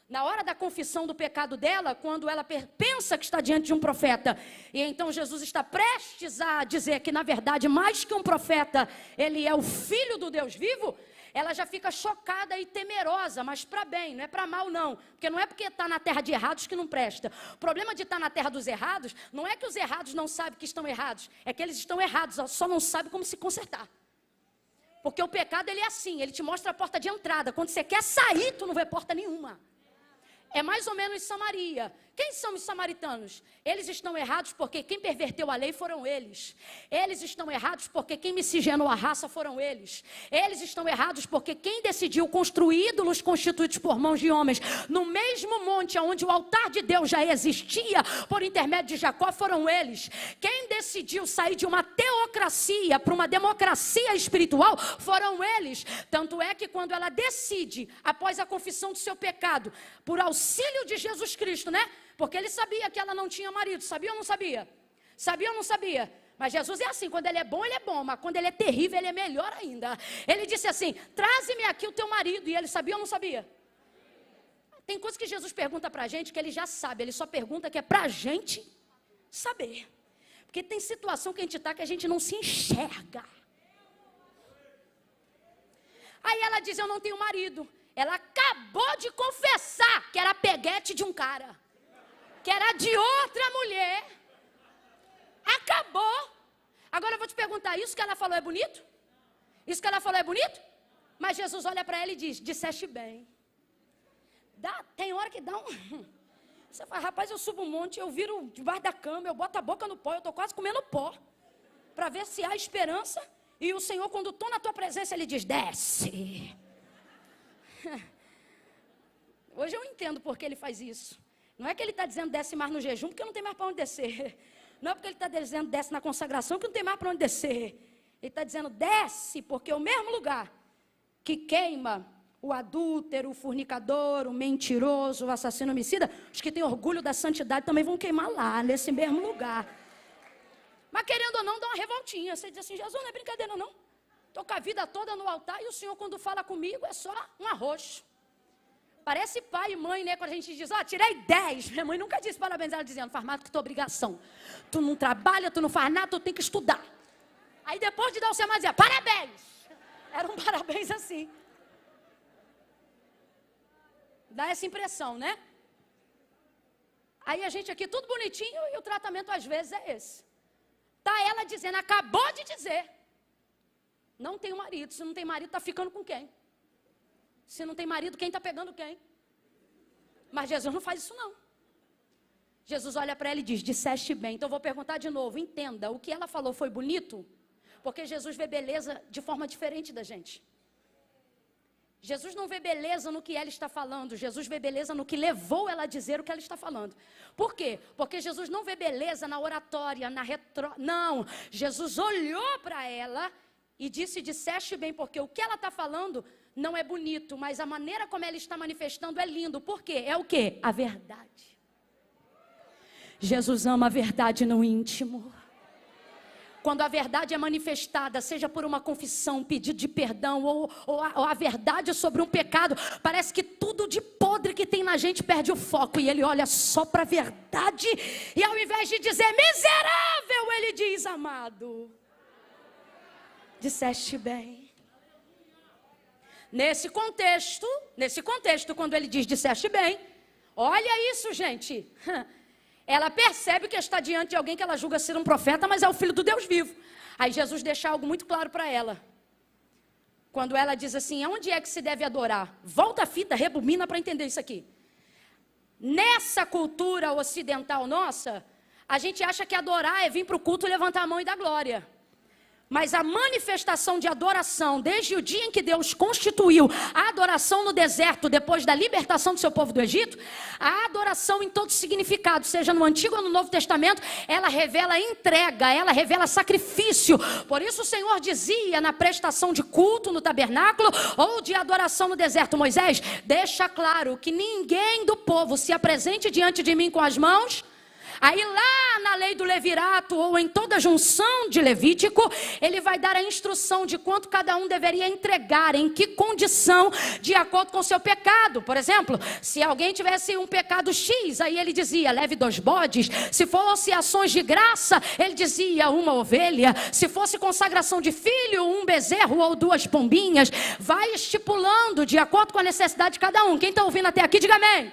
Na hora da confissão do pecado dela, quando ela pensa que está diante de um profeta, e então Jesus está prestes a dizer que na verdade, mais que um profeta, ele é o filho do Deus vivo, ela já fica chocada e temerosa, mas para bem, não é para mal não, porque não é porque está na terra de errados que não presta. O problema de estar na terra dos errados, não é que os errados não sabem que estão errados, é que eles estão errados, só não sabem como se consertar. Porque o pecado ele é assim, ele te mostra a porta de entrada, quando você quer sair, tu não vê porta nenhuma. É mais ou menos Samaria. Quem são os samaritanos? Eles estão errados porque quem perverteu a lei foram eles. Eles estão errados porque quem miscigenou a raça foram eles. Eles estão errados porque quem decidiu construir ídolos constituídos por mãos de homens no mesmo monte onde o altar de Deus já existia por intermédio de Jacó foram eles. Quem decidiu sair de uma teocracia para uma democracia espiritual foram eles. Tanto é que quando ela decide, após a confissão do seu pecado, por auxílio de Jesus Cristo, né? Porque ele sabia que ela não tinha marido, sabia ou não sabia? Sabia ou não sabia? Mas Jesus é assim, quando ele é bom, mas quando ele é terrível, ele é melhor ainda. Ele disse assim, traze-me aqui o teu marido, e ele sabia ou não sabia? Tem coisas que Jesus pergunta pra gente que ele já sabe, ele só pergunta que é pra gente saber. Porque tem situação que a gente está que a gente não se enxerga. Aí ela diz, eu não tenho marido. Ela acabou de confessar que era peguete de um cara, que era de outra mulher. Acabou. Agora eu vou te perguntar, isso que ela falou é bonito? Isso que ela falou é bonito? Mas Jesus olha para ela e diz, disseste bem. Tem hora que dá um... Você fala, rapaz, eu subo um monte, eu viro debaixo da cama, eu boto a boca no pó, eu estou quase comendo pó, para ver se há esperança. E o Senhor, quando estou na tua presença, Ele diz, desce. Hoje eu entendo por que Ele faz isso. Não é que Ele está dizendo desce mais no jejum, porque não tem mais para onde descer. Não é porque Ele está dizendo desce na consagração, que não tem mais para onde descer. Ele está dizendo desce, porque o mesmo lugar que queima o adúltero, o fornicador, o mentiroso, o assassino, o homicida, os que têm orgulho da santidade também vão queimar lá, nesse mesmo lugar. Mas querendo ou não, dá uma revoltinha. Você diz assim, Jesus, não é brincadeira não. Estou com a vida toda no altar e o Senhor quando fala comigo é só um arroz. Parece pai e mãe, né? Quando a gente diz, tirei 10. Minha mãe nunca disse parabéns, ela dizendo, faz mais do que tua obrigação. Tu não trabalha, tu não faz nada, tu tem que estudar. Aí depois de dar o sermão, dizia, parabéns. Era um parabéns assim. Dá essa impressão, né? Aí a gente aqui tudo bonitinho e o tratamento às vezes é esse. Tá ela dizendo, acabou de dizer. Não tem marido. Se não tem marido, tá ficando com quem? Se não tem marido, quem tá pegando quem? Mas Jesus não faz isso não. Jesus olha para ela e diz, disseste bem. Então eu vou perguntar de novo, entenda, o que ela falou foi bonito? Porque Jesus vê beleza de forma diferente da gente. Jesus não vê beleza no que ela está falando, Jesus vê beleza no que levou ela a dizer o que ela está falando. Por quê? Porque Jesus não vê beleza na oratória, Não, Jesus olhou para ela e disse, disseste bem, porque o que ela está falando não é bonito, mas a maneira como ela está manifestando é lindo. Por quê? É o quê? A verdade. Jesus ama a verdade no íntimo. Quando a verdade é manifestada, seja por uma confissão, um pedido de perdão, ou a verdade sobre um pecado, parece que tudo de podre que tem na gente perde o foco, e ele olha só para a verdade, e ao invés de dizer miserável, ele diz amado. Disseste bem. Nesse contexto, quando ele diz disseste bem, olha isso, gente. Ela percebe que está diante de alguém que ela julga ser um profeta, mas é o filho do Deus vivo. Aí Jesus deixa algo muito claro para ela. Quando ela diz assim, aonde é que se deve adorar? Volta a fita, rebobina para entender isso aqui. Nessa cultura ocidental nossa, a gente acha que adorar é vir para o culto, levantar a mão e dar glória. Mas a manifestação de adoração, desde o dia em que Deus constituiu a adoração no deserto, depois da libertação do seu povo do Egito, a adoração em todo significado, seja no Antigo ou no Novo Testamento, ela revela entrega, ela revela sacrifício. Por isso o Senhor dizia na prestação de culto no tabernáculo ou de adoração no deserto, Moisés, deixa claro que ninguém do povo se apresente diante de mim com as mãos. Aí lá na lei do levirato ou em toda a junção de Levítico, ele vai dar a instrução de quanto cada um deveria entregar, em que condição, de acordo com o seu pecado. Por exemplo, se alguém tivesse um pecado X, aí ele dizia, leve 2 bodes. Se fosse ações de graça, ele dizia, 1 ovelha. Se fosse consagração de filho, 1 bezerro ou 2 pombinhas. Vai estipulando de acordo com a necessidade de cada um. Quem está ouvindo até aqui, diga amém.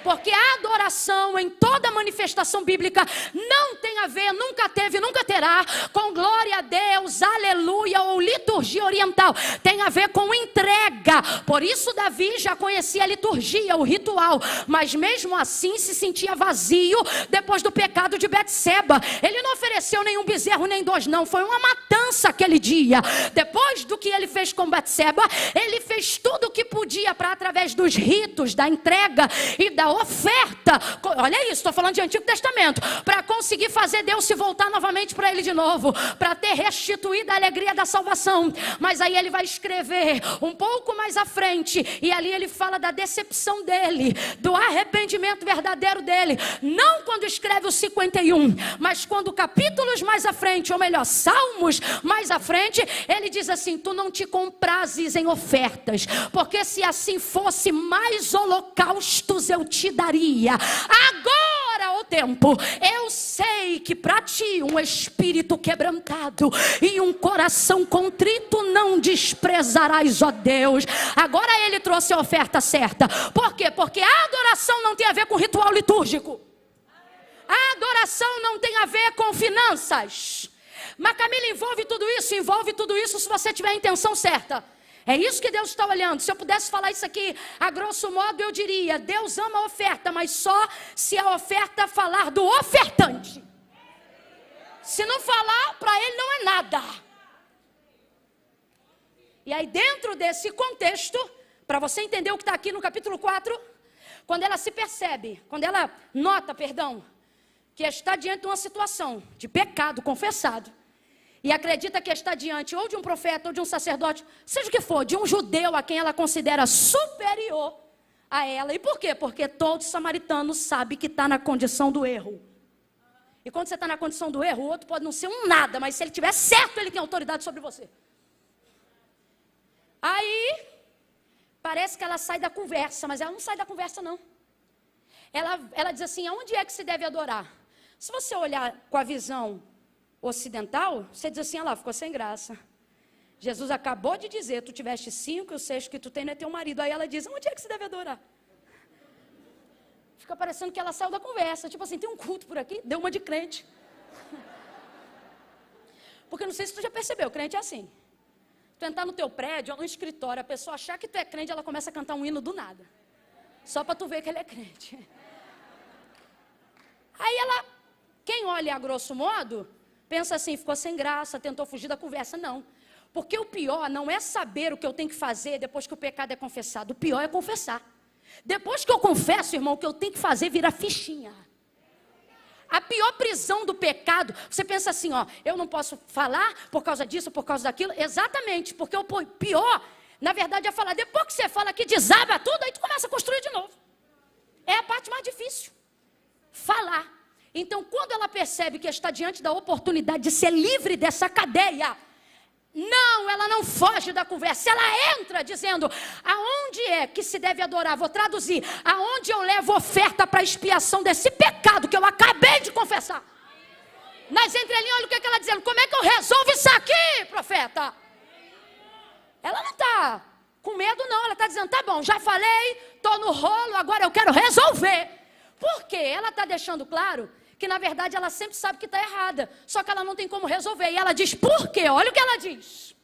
Porque a adoração em toda manifestação bíblica não tem a ver, nunca teve, nunca terá com glória a Deus, aleluia ou liturgia oriental. Tem a ver com entrega. Por isso Davi já conhecia a liturgia, o ritual, mas mesmo assim se sentia vazio depois do pecado de Betseba. Ele não ofereceu nenhum bezerro nem 2 não, foi uma matança aquele dia. Depois do que ele fez com Betseba, ele fez tudo o que podia para através dos ritos, da entrega e da oferta, olha isso, estou falando de Antigo Testamento, para conseguir fazer Deus se voltar novamente para ele de novo, para ter restituído a alegria da salvação. Mas aí ele vai escrever um pouco mais à frente, e ali ele fala da decepção dele, do arrependimento verdadeiro dele, não quando escreve o 51, mas quando capítulos mais à frente, ou melhor, salmos mais à frente, ele diz assim, tu não te comprases em ofertas, porque se assim fosse, mais holocaustos eu te daria. Agora, ó tempo, eu sei que para ti um espírito quebrantado e um coração contrito não desprezarás, ó Deus. Agora ele trouxe a oferta certa. Por quê? Porque a adoração não tem a ver com ritual litúrgico. A adoração não tem a ver com finanças. Mas Camila, envolve tudo isso se você tiver a intenção certa. É isso que Deus está olhando. Se eu pudesse falar isso aqui, a grosso modo eu diria, Deus ama a oferta, mas só se a oferta falar do ofertante. Se não falar, para ele não é nada. E aí dentro desse contexto, para você entender o que está aqui no capítulo 4, quando ela se percebe, quando ela nota, que está diante de uma situação de pecado confessado, e acredita que está diante ou de um profeta ou de um sacerdote, seja o que for, de um judeu a quem ela considera superior a ela. E por quê? Porque todo samaritano sabe que está na condição do erro. E quando você está na condição do erro, o outro pode não ser um nada, mas se ele tiver certo, ele tem autoridade sobre você. Aí, parece que ela sai da conversa, mas ela não sai da conversa não. Ela diz assim, aonde é que se deve adorar? Se você olhar com a visão ocidental, você diz assim, lá, ficou sem graça. Jesus acabou de dizer, tu tiveste 5 e o 6 que tu tem não é teu marido. Aí ela diz, onde é que se deve adorar? Fica parecendo que ela saiu da conversa. Tipo assim, tem um culto por aqui, deu uma de crente. Porque não sei se tu já percebeu, crente é assim. Tu entrar no teu prédio ou no escritório, a pessoa achar que tu é crente, ela começa a cantar um hino do nada. Só para tu ver que ele é crente. Aí ela, quem olha a grosso modo, pensa assim, ficou sem graça, tentou fugir da conversa. Não. Porque o pior não é saber o que eu tenho que fazer depois que o pecado é confessado. O pior é confessar. Depois que eu confesso, irmão, o que eu tenho que fazer vira fichinha. A pior prisão do pecado, você pensa assim, ó, eu não posso falar por causa disso, por causa daquilo. Exatamente, porque o pior, na verdade, é falar. Depois que você fala que desaba tudo, aí tu começa a construir de novo. É a parte mais difícil. Falar. Então, quando ela percebe que está diante da oportunidade de ser livre dessa cadeia, não, ela não foge da conversa, ela entra dizendo, aonde é que se deve adorar? Vou traduzir, aonde eu levo oferta para expiação desse pecado que eu acabei de confessar? Nas entrelinhas, olha o que ela está dizendo, como é que eu resolvo isso aqui, profeta? Ela não está com medo não, ela está dizendo, tá bom, já falei, estou no rolo, agora eu quero resolver. Por quê? Ela está deixando claro que na verdade ela sempre sabe que está errada, só que ela não tem como resolver, e ela diz, por quê? Olha o que ela diz,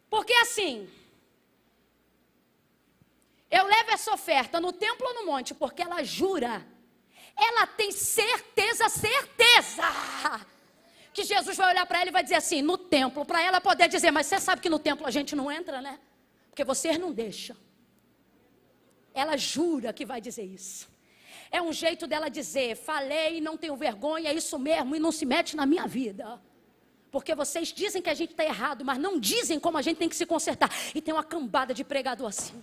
porque assim, eu levo essa oferta no templo ou no monte, porque ela jura, ela tem certeza, que Jesus vai olhar para ela e vai dizer assim, no templo, para ela poder dizer, mas você sabe que no templo a gente não entra, né? Porque vocês não deixam. Ela jura que vai dizer isso. É um jeito dela dizer, falei, não tenho vergonha, é isso mesmo, e não se mete na minha vida. Porque vocês dizem que a gente está errado, mas não dizem como a gente tem que se consertar. E tem uma cambada de pregador assim.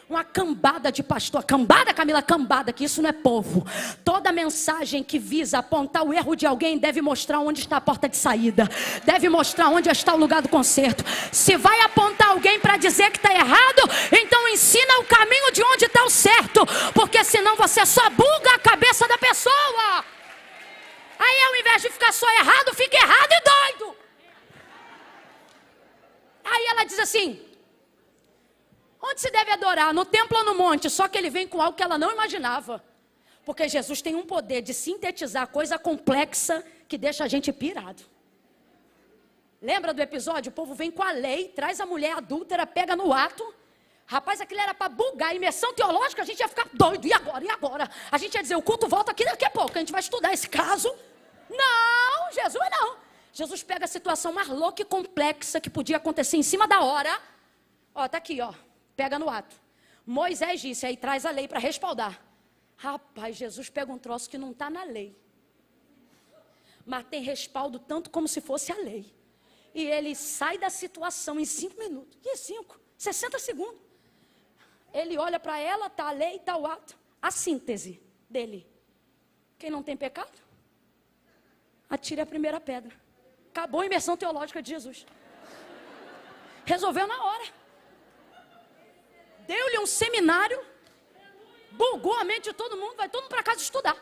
Uma cambada de pastor. Cambada, Camila, cambada, que isso não é povo. Toda mensagem que visa apontar o erro de alguém deve mostrar onde está a porta de saída. Deve mostrar onde está o lugar do conserto. Se vai apontar alguém para dizer que está errado, então ensina o caminho de onde está o certo. Porque senão você só buga a cabeça da pessoa. Aí ao invés de ficar só errado, fica errado e doido. Aí ela diz assim, onde se deve adorar? No templo ou no monte? Só que ele vem com algo que ela não imaginava. Porque Jesus tem um poder de sintetizar coisa complexa que deixa a gente pirado. Lembra do episódio? O povo vem com a lei, traz a mulher adúltera, pega no ato. Rapaz, aquilo era para bugar. Imersão teológica, a gente ia ficar doido. E agora? E agora? A gente ia dizer, o culto volta aqui daqui a pouco. A gente vai estudar esse caso. Não, Jesus não. Jesus pega a situação mais louca e complexa que podia acontecer em cima da hora. Ó, tá aqui, ó. Pega no ato. Moisés disse, aí traz a lei para respaldar. Rapaz, Jesus pega um troço que não está na lei. Mas tem respaldo tanto como se fosse a lei. E ele sai da situação em 5 minutos. Que 5? 60 segundos. Ele olha para ela, está a lei, está o ato. A síntese dele. Quem não tem pecado? Atire a primeira pedra. Acabou a imersão teológica de Jesus. Resolveu na hora. Deu-lhe um seminário, bugou a mente de todo mundo, vai todo mundo para casa estudar.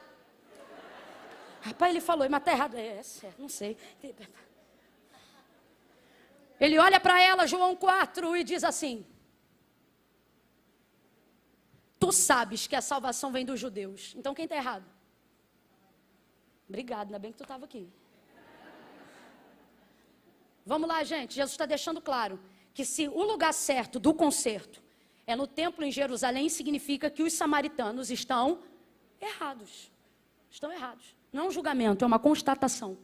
Rapaz, ele falou, mas está errado. É certo, não sei. Ele olha para ela, João 4, e diz assim, tu sabes que a salvação vem dos judeus. Então quem está errado? Obrigado, ainda bem que tu estava aqui. Vamos lá, gente, Jesus está deixando claro que se o lugar certo do concerto é no templo em Jerusalém, significa que os samaritanos estão errados. Estão errados. Não é um julgamento, é uma constatação.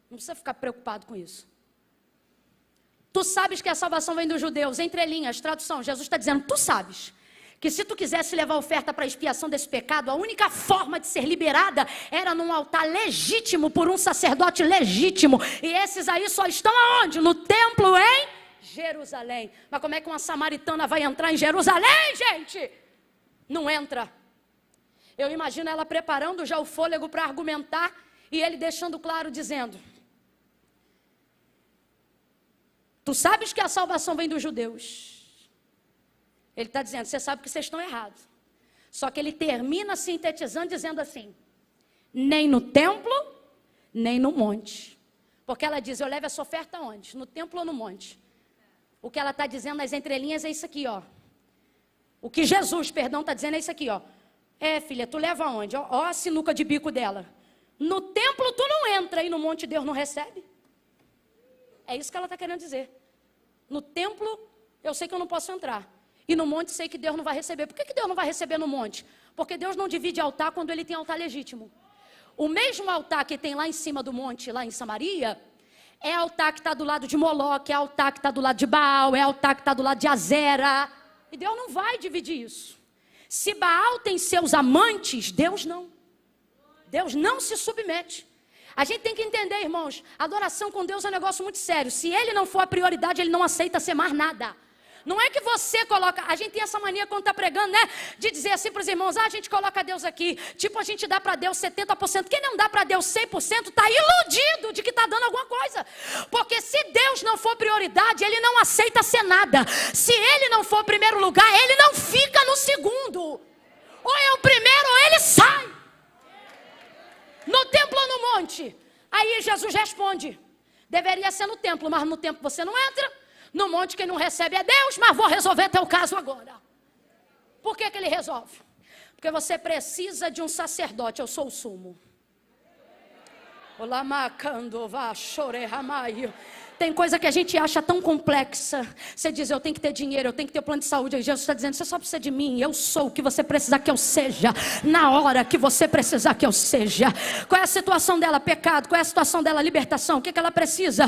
Não precisa ficar preocupado com isso. Tu sabes que a salvação vem dos judeus, entre linhas, tradução, Jesus está dizendo, tu sabes que se tu quisesse levar oferta para a expiação desse pecado, a única forma de ser liberada era num altar legítimo, por um sacerdote legítimo. E esses aí só estão aonde? No templo em Jerusalém. Mas como é que uma samaritana vai entrar em Jerusalém, gente? Não entra. Eu imagino ela preparando já o fôlego para argumentar e ele deixando claro, dizendo, tu sabes que a salvação vem dos judeus. Ele está dizendo, você sabe que vocês estão errados. Só que ele termina sintetizando, dizendo assim, nem no templo, nem no monte. Porque ela diz, eu levo essa oferta onde? No templo ou no monte? O que ela está dizendo nas entrelinhas é isso aqui, ó. O que Jesus, perdão, está dizendo é isso aqui, ó. Filha, tu leva aonde? Ó a sinuca de bico dela. No templo tu não entra e no monte Deus não recebe. É isso que ela está querendo dizer. No templo eu sei que eu não posso entrar. E no monte sei que Deus não vai receber. Por que Deus não vai receber no monte? Porque Deus não divide altar quando ele tem altar legítimo. O mesmo altar que tem lá em cima do monte, lá em Samaria, é altar que está do lado de Moloque, é altar que está do lado de Baal, é altar que está do lado de Azera. E Deus não vai dividir isso. Se Baal tem seus amantes, Deus não. Deus não se submete. A gente tem que entender, irmãos, adoração com Deus é um negócio muito sério. Se ele não for a prioridade, ele não aceita ser mais nada. Não é que você coloca, a gente tem essa mania quando está pregando, né? De dizer assim para os irmãos, a gente coloca Deus aqui. Tipo, a gente dá para Deus 70%. Quem não dá para Deus 100% está iludido de que está dando alguma coisa. Porque se Deus não for prioridade, ele não aceita ser nada. Se ele não for primeiro lugar, ele não fica no segundo. Ou é o primeiro ou ele sai. No templo ou no monte? Aí Jesus responde, deveria ser no templo, mas no templo você não entra. No monte quem não recebe é Deus, mas vou resolver teu caso agora. Por que ele resolve? Porque você precisa de um sacerdote, eu sou o sumo. Tem coisa que a gente acha tão complexa. Você diz, eu tenho que ter dinheiro, eu tenho que ter plano de saúde. Aí Jesus está dizendo, você só precisa de mim. Eu sou o que você precisar que eu seja. Na hora que você precisar que eu seja. Qual é a situação dela? Pecado. Qual é a situação dela? Libertação. O que ela precisa?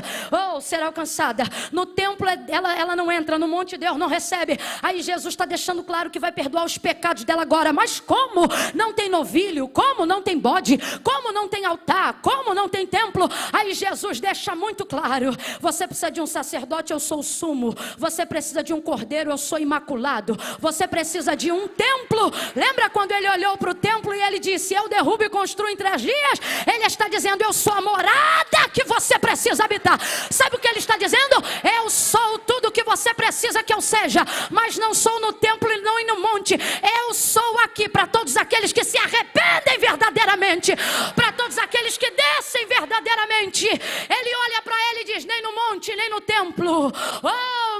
Ser alcançada. No templo ela não entra. No monte Deus não recebe. Aí Jesus está deixando claro que vai perdoar os pecados dela agora. Mas como não tem novilho? Como não tem bode? Como não tem altar? Como não tem templo? Aí Jesus deixa muito claro. Você precisa de um sacerdote, eu sou o sumo. Você precisa de um cordeiro, eu sou imaculado. Você precisa de um templo. Lembra quando ele olhou para o templo e ele disse, eu derrubo e construo em 3 dias? Ele está dizendo, eu sou a morada que você precisa habitar. Sabe o que ele está dizendo? Eu sou tudo que você precisa que eu seja. Mas não sou no templo e não no monte. Eu sou aqui para todos aqueles que se arrependem verdadeiramente. Para todos aqueles que descem verdadeiramente. Ele olha para ele e diz, nem no monte, nem no templo.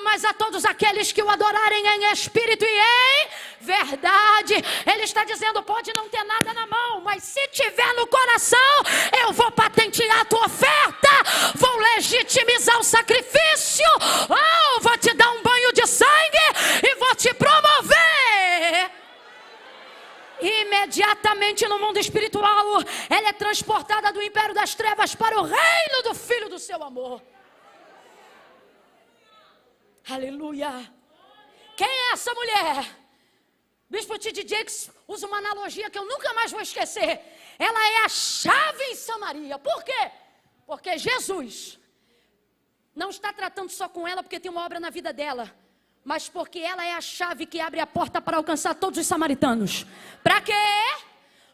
Mas a todos aqueles que o adorarem em espírito e em verdade. Ele está dizendo, pode não ter nada na mão, mas se tiver no coração, eu vou patentear a tua oferta, vou legitimizar o sacrifício, vou te dar um banho de sangue e vou te promover. Imediatamente no mundo espiritual, ela é transportada do império das trevas para o reino do Filho do seu amor. Aleluia. Quem é essa mulher? Bispo T.D. Jakes usa uma analogia que eu nunca mais vou esquecer. Ela é a chave em Samaria. Por quê? Porque Jesus não está tratando só com ela porque tem uma obra na vida dela, mas porque ela é a chave que abre a porta para alcançar todos os samaritanos. Para quê?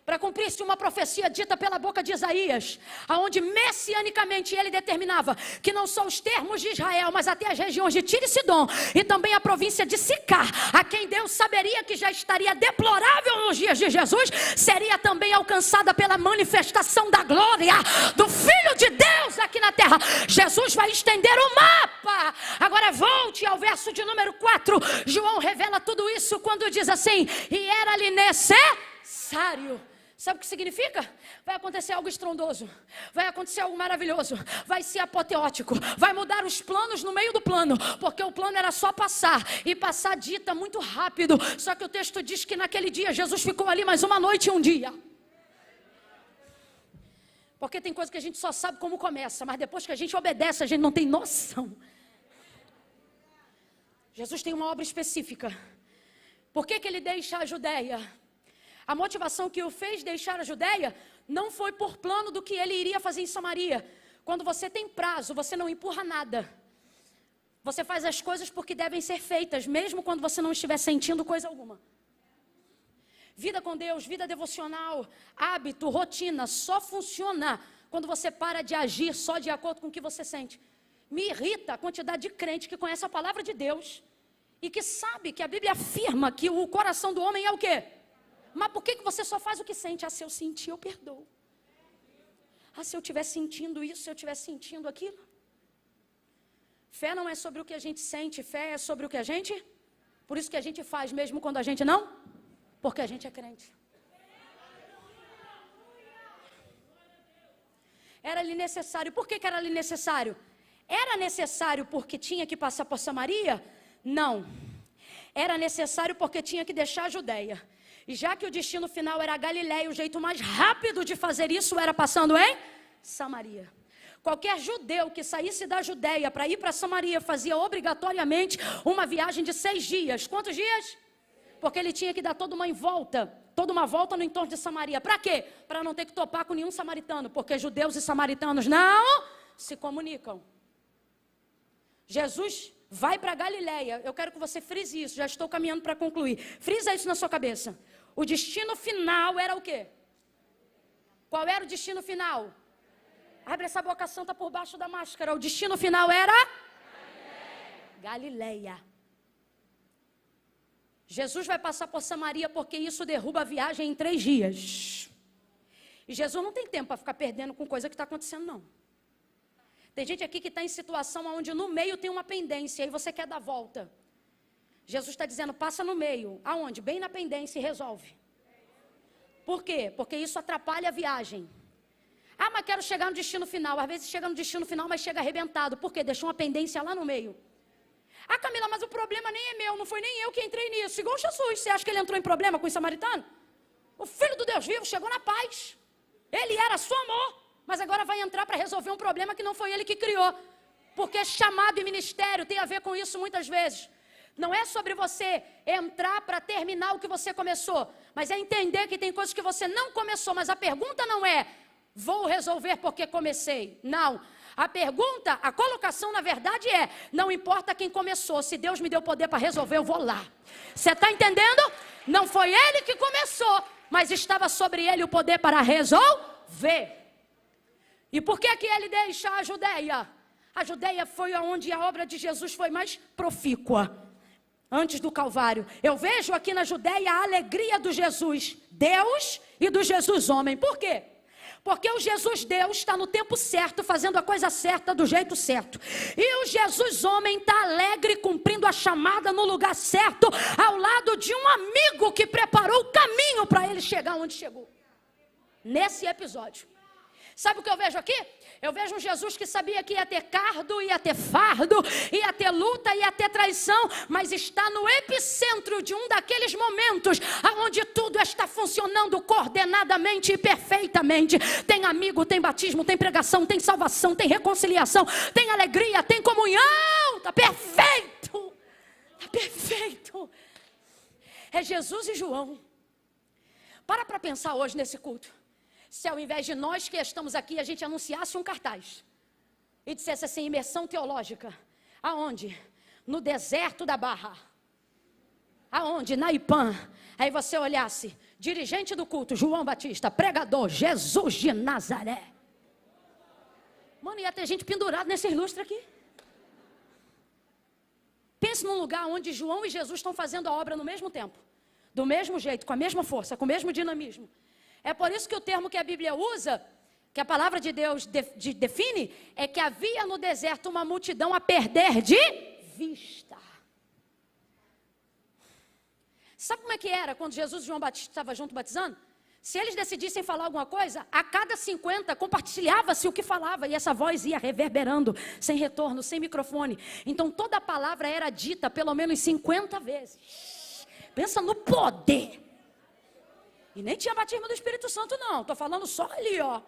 Para cumprir-se uma profecia dita pela boca de Isaías, aonde messianicamente ele determinava que não só os termos de Israel, mas até as regiões de Tiro e Sidom, e também a província de Sicar, a quem Deus saberia que já estaria deplorável nos dias de Jesus, seria também alcançada pela manifestação da glória do Filho de Deus aqui na terra. Jesus vai estender o mapa. Agora volte ao verso de número 4. João revela tudo isso quando diz assim, e era-lhe necessário. Sabe o que significa? Vai acontecer algo estrondoso, vai acontecer algo maravilhoso, vai ser apoteótico, vai mudar os planos no meio do plano, porque o plano era só passar, e passar dita muito rápido, só que o texto diz que naquele dia Jesus ficou ali mais uma noite e um dia. Porque tem coisa que a gente só sabe como começa, mas depois que a gente obedece, a gente não tem noção. Jesus tem uma obra específica. Por que ele deixa a Judeia? A motivação que o fez deixar a Judeia não foi por plano do que ele iria fazer em Samaria. Quando você tem prazo, você não empurra nada. Você faz as coisas porque devem ser feitas, mesmo quando você não estiver sentindo coisa alguma. Vida com Deus, vida devocional, hábito, rotina, só funciona quando você para de agir só de acordo com o que você sente. Me irrita a quantidade de crente que conhece a palavra de Deus e que sabe que a Bíblia afirma que o coração do homem é o quê? Mas por que você só faz o que sente? Se eu sentir, eu perdoo. Se eu estiver sentindo isso, se eu estiver sentindo aquilo. Fé não é sobre o que a gente sente, fé é sobre o que a gente... Por isso que a gente faz mesmo quando a gente não... Porque a gente é crente. Era ali necessário. Por que era ali necessário? Era necessário porque tinha que passar por Samaria? Não. Era necessário porque tinha que deixar a Judeia. E já que o destino final era a Galileia, o jeito mais rápido de fazer isso era passando em Samaria. Qualquer judeu que saísse da Judeia para ir para Samaria fazia obrigatoriamente uma viagem de 6 dias. Quantos dias? Porque ele tinha que dar toda uma volta no entorno de Samaria. Para quê? Para não ter que topar com nenhum samaritano, porque judeus e samaritanos não se comunicam. Jesus vai para Galileia. Eu quero que você frise isso, já estou caminhando para concluir. Frisa isso na sua cabeça. O destino final era o quê? Qual era o destino final? Abre essa boca santa por baixo da máscara. O destino final era? Galileia. Jesus vai passar por Samaria porque isso derruba a viagem em 3 dias. E Jesus não tem tempo para ficar perdendo com coisa que está acontecendo, não. Tem gente aqui que está em situação onde no meio tem uma pendência e você quer dar volta. Jesus está dizendo, passa no meio. Aonde? Bem na pendência e resolve. Por quê? Porque isso atrapalha a viagem. Ah, mas quero chegar no destino final. Às vezes chega no destino final, mas chega arrebentado. Por quê? Deixou uma pendência lá no meio. Ah, Camila, mas o problema nem é meu. Não foi nem eu que entrei nisso. Igual Jesus. Você acha que ele entrou em problema com o samaritano? O Filho do Deus vivo chegou na paz. Ele era só amor. Mas agora vai entrar para resolver um problema que não foi ele que criou. Porque chamado e ministério tem a ver com isso muitas vezes. Não é sobre você entrar para terminar o que você começou. Mas é entender que tem coisas que você não começou. Mas a pergunta não é, vou resolver porque comecei. Não. A pergunta, a colocação na verdade é, não importa quem começou. Se Deus me deu poder para resolver, eu vou lá. Você está entendendo? Não foi ele que começou. Mas estava sobre ele o poder para resolver. E por que ele deixa a Judeia? A Judeia foi onde a obra de Jesus foi mais profícua. Antes do Calvário. Eu vejo aqui na Judeia a alegria do Jesus Deus e do Jesus homem. Por quê? Porque o Jesus Deus está no tempo certo, fazendo a coisa certa do jeito certo. E o Jesus homem está alegre, cumprindo a chamada no lugar certo, ao lado de um amigo que preparou o caminho para ele chegar onde chegou. Nesse episódio. Sabe o que eu vejo aqui? Eu vejo um Jesus que sabia que ia ter cardo, ia ter fardo, ia ter luta, ia ter traição, mas está no epicentro de um daqueles momentos onde tudo está funcionando coordenadamente e perfeitamente. Tem amigo, tem batismo, tem pregação, tem salvação, tem reconciliação, tem alegria, tem comunhão. Está perfeito. Está perfeito. É Jesus e João. Para pensar hoje nesse culto. Se ao invés de nós que estamos aqui, a gente anunciasse um cartaz e dissesse assim, imersão teológica. Aonde? No deserto da Barra. Aonde? Na Ipã. Aí você olhasse, dirigente do culto, João Batista, pregador, Jesus de Nazaré. Mano, ia ter gente pendurada nesse ilustre aqui. Pense num lugar onde João e Jesus estão fazendo a obra no mesmo tempo. Do mesmo jeito, com a mesma força, com o mesmo dinamismo. É por isso que o termo que a Bíblia usa, que a palavra de Deus define, é que havia no deserto uma multidão a perder de vista. Sabe como é que era quando Jesus e João Batista estavam juntos batizando? Se eles decidissem falar alguma coisa, a cada 50 compartilhava-se o que falava e essa voz ia reverberando, sem retorno, sem microfone. Então toda a palavra era dita pelo menos 50 vezes. Pensa no poder. E nem tinha batismo do Espírito Santo não, estou falando só ali, ó. O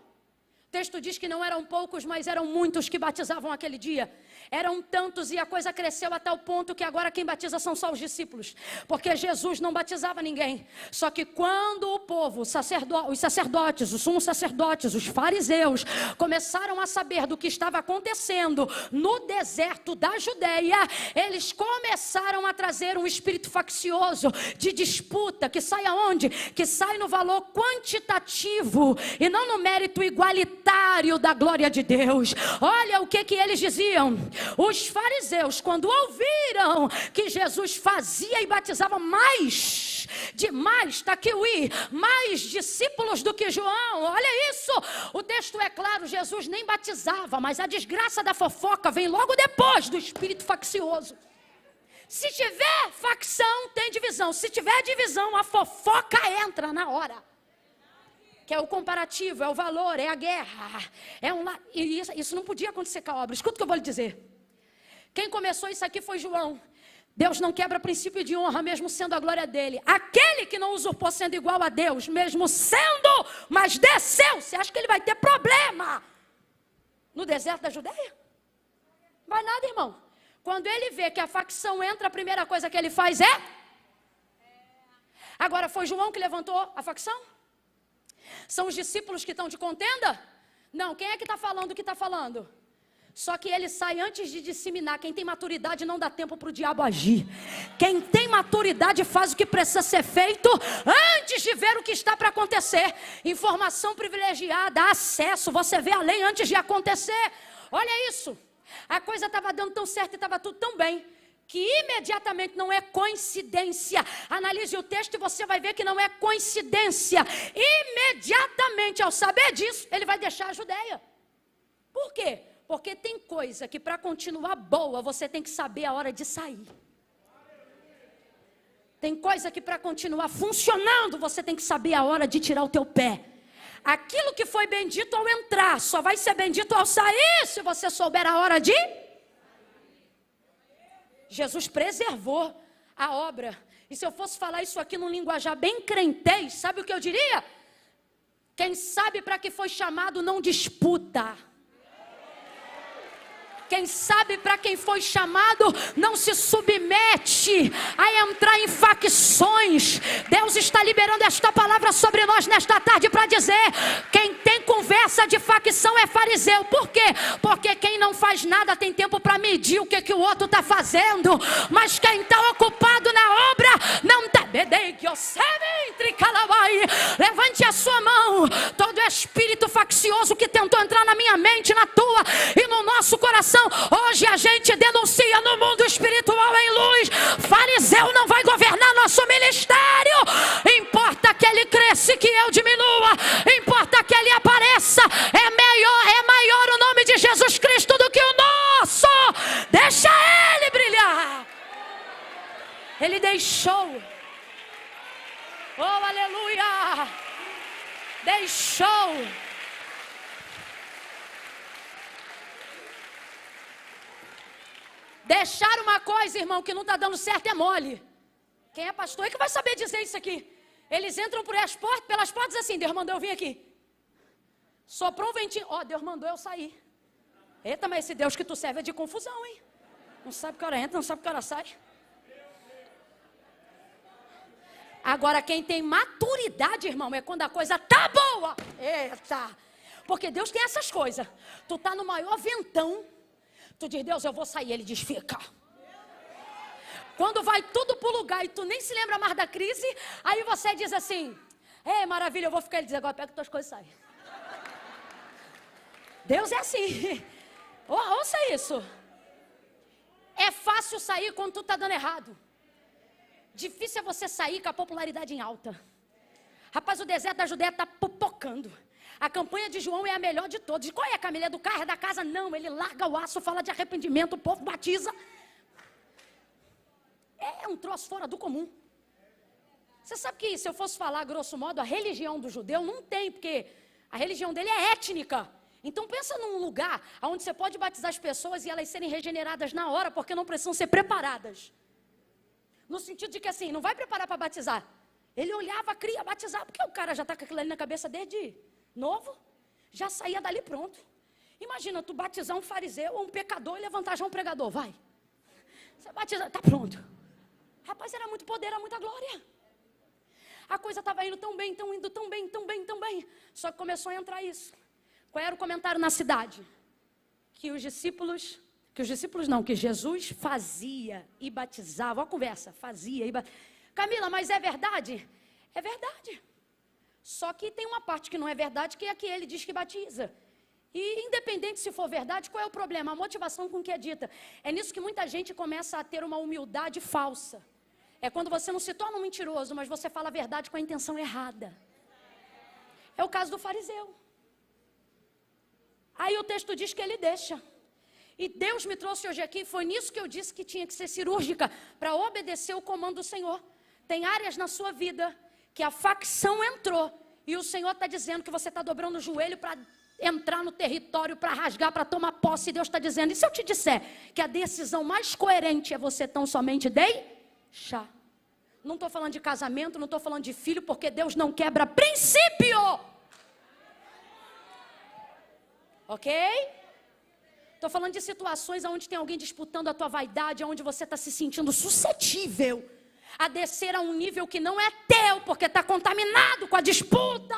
texto diz que não eram poucos, mas eram muitos que batizavam aquele dia. Eram tantos e a coisa cresceu até o ponto que agora quem batiza são só os discípulos. Porque Jesus não batizava ninguém. Só que quando o povo, os sacerdotes, os sumos sacerdotes, os fariseus, começaram a saber do que estava acontecendo no deserto da Judeia, eles começaram a trazer um espírito faccioso de disputa, que sai aonde? Que sai no valor quantitativo e não no mérito igualitário da glória de Deus. Olha o que eles diziam. Os fariseus, quando ouviram que Jesus fazia e batizava mais discípulos do que João, olha isso, o texto é claro, Jesus nem batizava, mas a desgraça da fofoca vem logo depois do espírito faccioso. Se tiver facção, tem divisão. Se tiver divisão, a fofoca entra na hora. que é o comparativo, é o valor, é a guerra. E isso não podia acontecer com a obra. Escuta o que eu vou lhe dizer. Quem começou isso aqui foi João. Deus não quebra princípio de honra, mesmo sendo a glória dele. Aquele que não usurpou sendo igual a Deus, mesmo sendo, mas desceu. Você acha que ele vai ter problema no deserto da Judeia? Vai nada, irmão. Quando ele vê que a facção entra, a primeira coisa que ele faz é... Agora, foi João que levantou a facção? São os discípulos que estão de contenda? Não, quem é que está falando o que está falando? Só que ele sai antes de disseminar. Quem tem maturidade não dá tempo para o diabo agir. Quem tem maturidade faz o que precisa ser feito antes de ver o que está para acontecer. Informação privilegiada, acesso, você vê a lei antes de acontecer. Olha isso. A coisa estava dando tão certo e estava tudo tão bem, que imediatamente, não é coincidência. Analise o texto e você vai ver que não é coincidência. Imediatamente, ao saber disso, ele vai deixar a Judeia. Por quê? Porque tem coisa que para continuar boa, você tem que saber a hora de sair. Tem coisa que para continuar funcionando, você tem que saber a hora de tirar o teu pé. Aquilo que foi bendito ao entrar, só vai ser bendito ao sair, se você souber a hora de... Jesus preservou a obra. E se eu fosse falar isso aqui num linguajar bem crentez, sabe o que eu diria? Quem sabe para que foi chamado não disputa. Quem sabe para quem foi chamado não se submete a entrar em facções. Deus está liberando esta palavra sobre nós nesta tarde para dizer: quem tem conversa de facção é fariseu. Por quê? Porque quem não faz nada tem tempo para medir o que o outro está fazendo. Mas quem está ocupado na obra não está. Levante a sua mão. Todo espírito faccioso que tentou entrar na minha mente, na tua e no nosso coração, hoje a gente denuncia no mundo espiritual em luz. Fariseu não vai governar nosso ministério. Importa que ele cresça e que eu diminua. Importa que ele apareça. É maior o nome de Jesus Cristo do que o nosso. Deixa ele brilhar. Ele deixou. Oh, aleluia. Deixou. Deixar uma coisa, irmão, que não está dando certo é mole. Quem é pastor é que vai saber dizer isso aqui. Eles entram pelas portas assim: Deus mandou eu vir aqui. Soprou um ventinho. Ó, Deus mandou eu sair. Eita, mas esse Deus que tu serve é de confusão, hein? Não sabe que hora entra, não sabe que hora sai. Agora, quem tem maturidade, irmão, é quando a coisa tá boa. Eita! Porque Deus tem essas coisas. Tu tá no maior ventão. Tu diz: Deus, eu vou sair. Ele diz: fica. Quando vai tudo pro lugar e tu nem se lembra mais da crise, aí você diz assim: maravilha, eu vou ficar. Ele diz: agora pega tuas coisas e sai. Deus é assim. Ouça isso. É fácil sair quando tu tá dando errado. Difícil é você sair com a popularidade em alta. Rapaz, o deserto da Judeia está pipocando. A campanha de João é a melhor de todas. Qual é, Camila? É do carro, é da casa? Não, ele larga o aço, fala de arrependimento, o povo batiza. É um troço fora do comum. Você sabe que, se eu fosse falar grosso modo, a religião do judeu não tem, porque a religião dele é étnica. Então pensa num lugar onde você pode batizar as pessoas e elas serem regeneradas na hora, porque não precisam ser preparadas. No sentido de que assim, não vai preparar para batizar. Ele olhava, queria batizar, porque o cara já está com aquilo ali na cabeça desde novo, já saía dali pronto. Imagina tu batizar um fariseu ou um pecador e levantar já um pregador, vai. Você batiza, tá pronto. Rapaz, era muito poder, era muita glória. A coisa estava indo tão bem, indo tão bem, tão bem, tão bem. Só que começou a entrar isso. Qual era o comentário na cidade? Que Jesus fazia e batizava. Olha a conversa, fazia e batizava. Camila, mas é verdade? É verdade. Só que tem uma parte que não é verdade, que é a que ele diz que batiza. E independente se for verdade, qual é o problema? A motivação com que é dita. É nisso que muita gente começa a ter uma humildade falsa. É quando você não se torna um mentiroso, mas você fala a verdade com a intenção errada. É o caso do fariseu. Aí o texto diz que ele deixa. E Deus me trouxe hoje aqui, foi nisso que eu disse que tinha que ser cirúrgica, para obedecer o comando do Senhor. Tem áreas na sua vida que a facção entrou E o Senhor está dizendo que você está dobrando o joelho para entrar no território, para rasgar, para tomar posse. E Deus está dizendo, e se eu te disser que a decisão mais coerente é você tão somente deixar? Não estou falando de casamento, não estou falando de filho, porque Deus não quebra princípio. Ok? Estou falando de situações onde tem alguém disputando a tua vaidade, onde você está se sentindo suscetível a descer a um nível que não é teu, porque está contaminado com a disputa.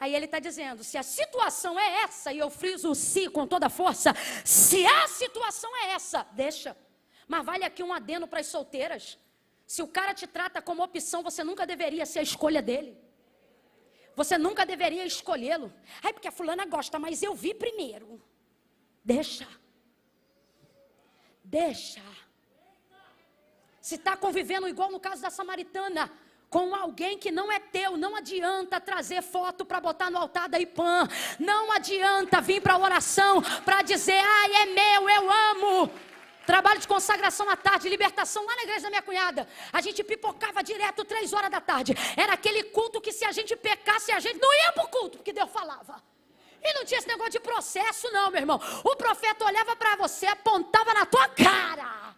Aí ele está dizendo, se a situação é essa, e eu friso o si com toda força, se a situação é essa, deixa. Mas vale aqui um adendo para as solteiras. Se o cara te trata como opção, você nunca deveria ser a escolha dele. Você nunca deveria escolhê-lo. Ai, porque a fulana gosta, mas eu vi primeiro. Deixa. Deixa. Se está convivendo igual no caso da samaritana, com alguém que não é teu, não adianta trazer foto para botar no altar da IPAM. Não adianta vir para a oração para dizer, ai, é meu, eu amo. Trabalho de consagração à tarde, libertação lá na igreja da minha cunhada. A gente pipocava direto 3 horas da tarde. Era aquele culto que se a gente pecasse, a gente não ia para o culto, porque Deus falava. E não tinha esse negócio de processo não, meu irmão. O profeta olhava para você, apontava na tua cara.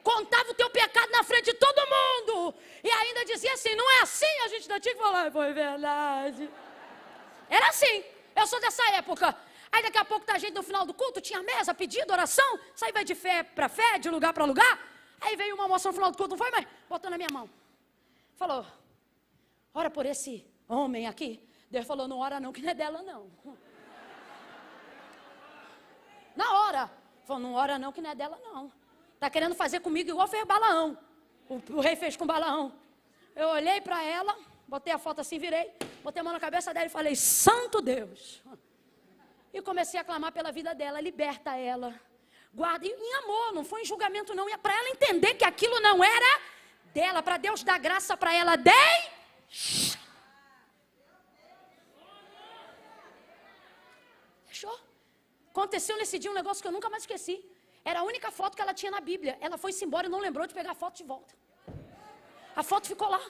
Contava o teu pecado na frente de todo mundo. E ainda dizia assim, não é assim? A gente ainda tinha que falar, foi verdade. Era assim. Eu sou dessa época. Aí daqui a pouco tá a gente no final do culto, tinha mesa, pedido, oração. Isso aí vai de fé para fé, de lugar para lugar. Aí veio uma moça no final do culto, não foi, mãe? Botou na minha mão. Falou, ora por esse homem aqui. Deus falou, não ora não, que não é dela não. Na hora. Falou, não ora não, que não é dela não. Está querendo fazer comigo igual fez Balaão. O rei fez com Balaão. Eu olhei para ela, botei a foto assim, virei, botei a mão na cabeça dela e falei, santo Deus. E comecei a clamar pela vida dela, liberta ela. Guarda, em amor, não foi em julgamento não. E para ela entender que aquilo não era dela, para Deus dar graça para ela. Deixou? Aconteceu nesse dia um negócio que eu nunca mais esqueci. Era a única foto que ela tinha na Bíblia. Ela foi-se embora e não lembrou de pegar a foto de volta. A foto ficou lá.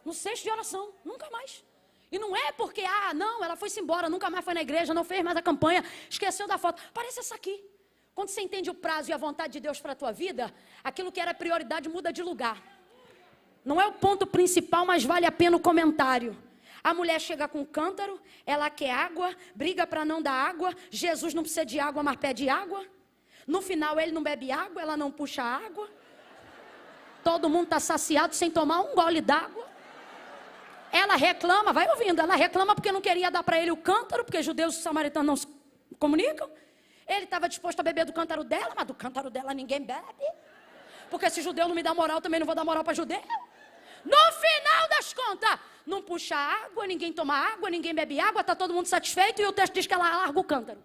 No cesto de oração. Nunca mais. E não é porque, não, ela foi-se embora, nunca mais foi na igreja, não fez mais a campanha, esqueceu da foto. Parece essa aqui. Quando você entende o prazo e a vontade de Deus para a tua vida, aquilo que era prioridade muda de lugar. Não é o ponto principal, mas vale a pena o comentário. A mulher chega com um cântaro, ela quer água, briga para não dar água. Jesus não precisa de água, mas pede água. No final ele não bebe água, ela não puxa água. Todo mundo está saciado sem tomar um gole d'água. Ela reclama, vai ouvindo, ela reclama porque não queria dar para ele o cântaro, porque judeus e samaritanos não se comunicam. Ele estava disposto a beber do cântaro dela, mas do cântaro dela ninguém bebe. Porque se judeu não me dá moral, também não vou dar moral para judeu. No final das contas, não puxa água, ninguém toma água, ninguém bebe água, está todo mundo satisfeito e o texto diz que ela larga o cântaro.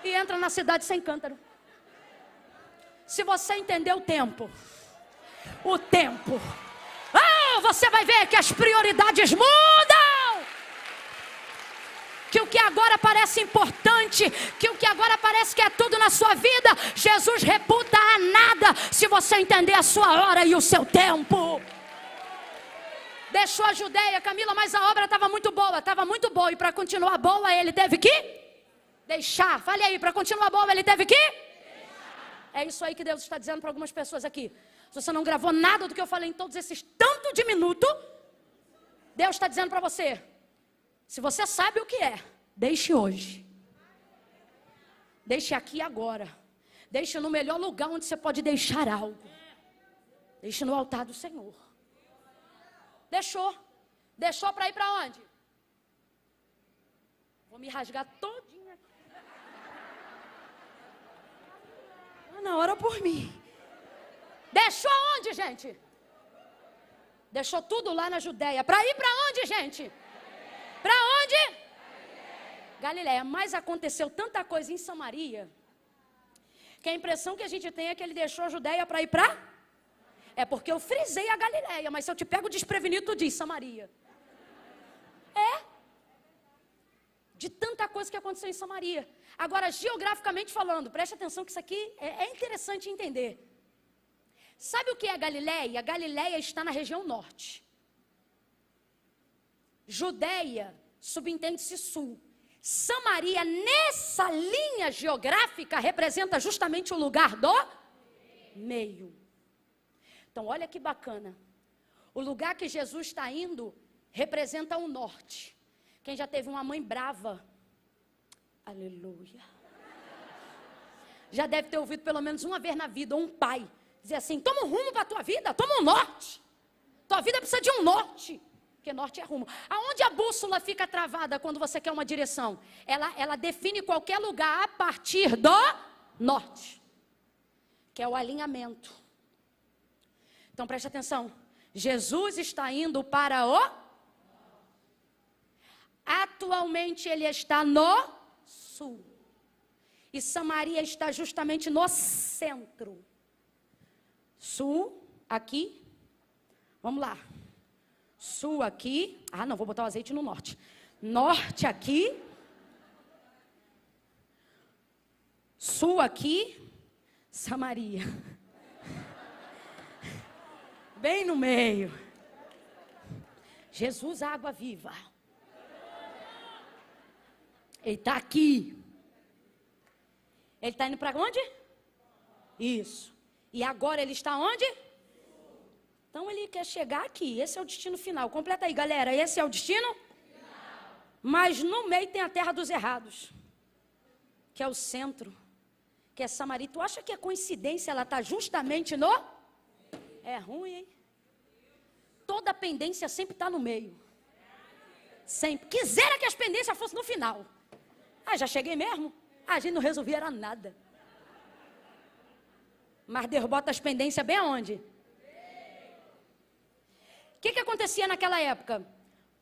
E entra na cidade sem cântaro. Se você entender o tempo, você vai ver que as prioridades mudam. Que o que agora parece importante, que o que agora parece que é tudo na sua vida, Jesus reputa a nada, se você entender a sua hora e o seu tempo. Deixou a Judeia, Camila, mas a obra estava muito boa, e para continuar boa ele teve que deixar. Fale aí, para continuar boa ele teve que deixar. É isso aí que Deus está dizendo para algumas pessoas aqui. Se você não gravou nada do que eu falei em todos esses tanto de minuto, Deus está dizendo para você, se você sabe o que é, deixe hoje. Deixe aqui agora. Deixe no melhor lugar onde você pode deixar algo. Deixe no altar do Senhor. Deixou. Deixou para ir para onde? Vou me rasgar todinha aqui. Ana, ora por mim. Deixou onde, gente? Deixou tudo lá na Judéia. Para ir para onde, gente? Para onde? Galileia. Mas aconteceu tanta coisa em Samaria, que a impressão que a gente tem é que ele deixou a Judéia para ir para... É porque eu frisei a Galileia, mas se eu te pego desprevenido, tu diz Samaria. De tanta coisa que aconteceu em Samaria. Agora, geograficamente falando, preste atenção que isso aqui é interessante entender. Sabe o que é Galileia? Galileia está na região norte. Judeia, subentende-se sul. Samaria, nessa linha geográfica, representa justamente o lugar do meio. Então, olha que bacana. O lugar que Jesus está indo representa o norte. Quem já teve uma mãe brava? Aleluia. Já deve ter ouvido pelo menos uma vez na vida, ou um pai dizer assim: toma um rumo para a tua vida, toma um norte. Tua vida precisa de um norte. Porque norte é rumo. Aonde a bússola fica travada quando você quer uma direção? Ela define qualquer lugar a partir do norte, que é o alinhamento. Então preste atenção. Jesus está indo para o... Atualmente ele está no sul. E Samaria está justamente no centro. Sul, aqui. Vamos lá. Sul aqui. Ah, não, vou botar o azeite no norte. Norte aqui. Sul aqui. Samaria. Bem no meio. Jesus, água viva. Ele está aqui. Ele está indo para onde? Isso. E agora ele está onde? Então ele quer chegar aqui. Esse é o destino final. Completa aí, galera. Esse é o destino final. Mas no meio tem a terra dos errados, que é o centro, que é Samaria. Tu acha que é coincidência ela está justamente no... É ruim, hein? Toda pendência sempre está no meio. Sempre. Quisera que as pendências fossem no final. Ah, já cheguei mesmo? Ah, a gente não resolvia era nada. Mas Deus bota as pendências bem aonde? O que acontecia naquela época?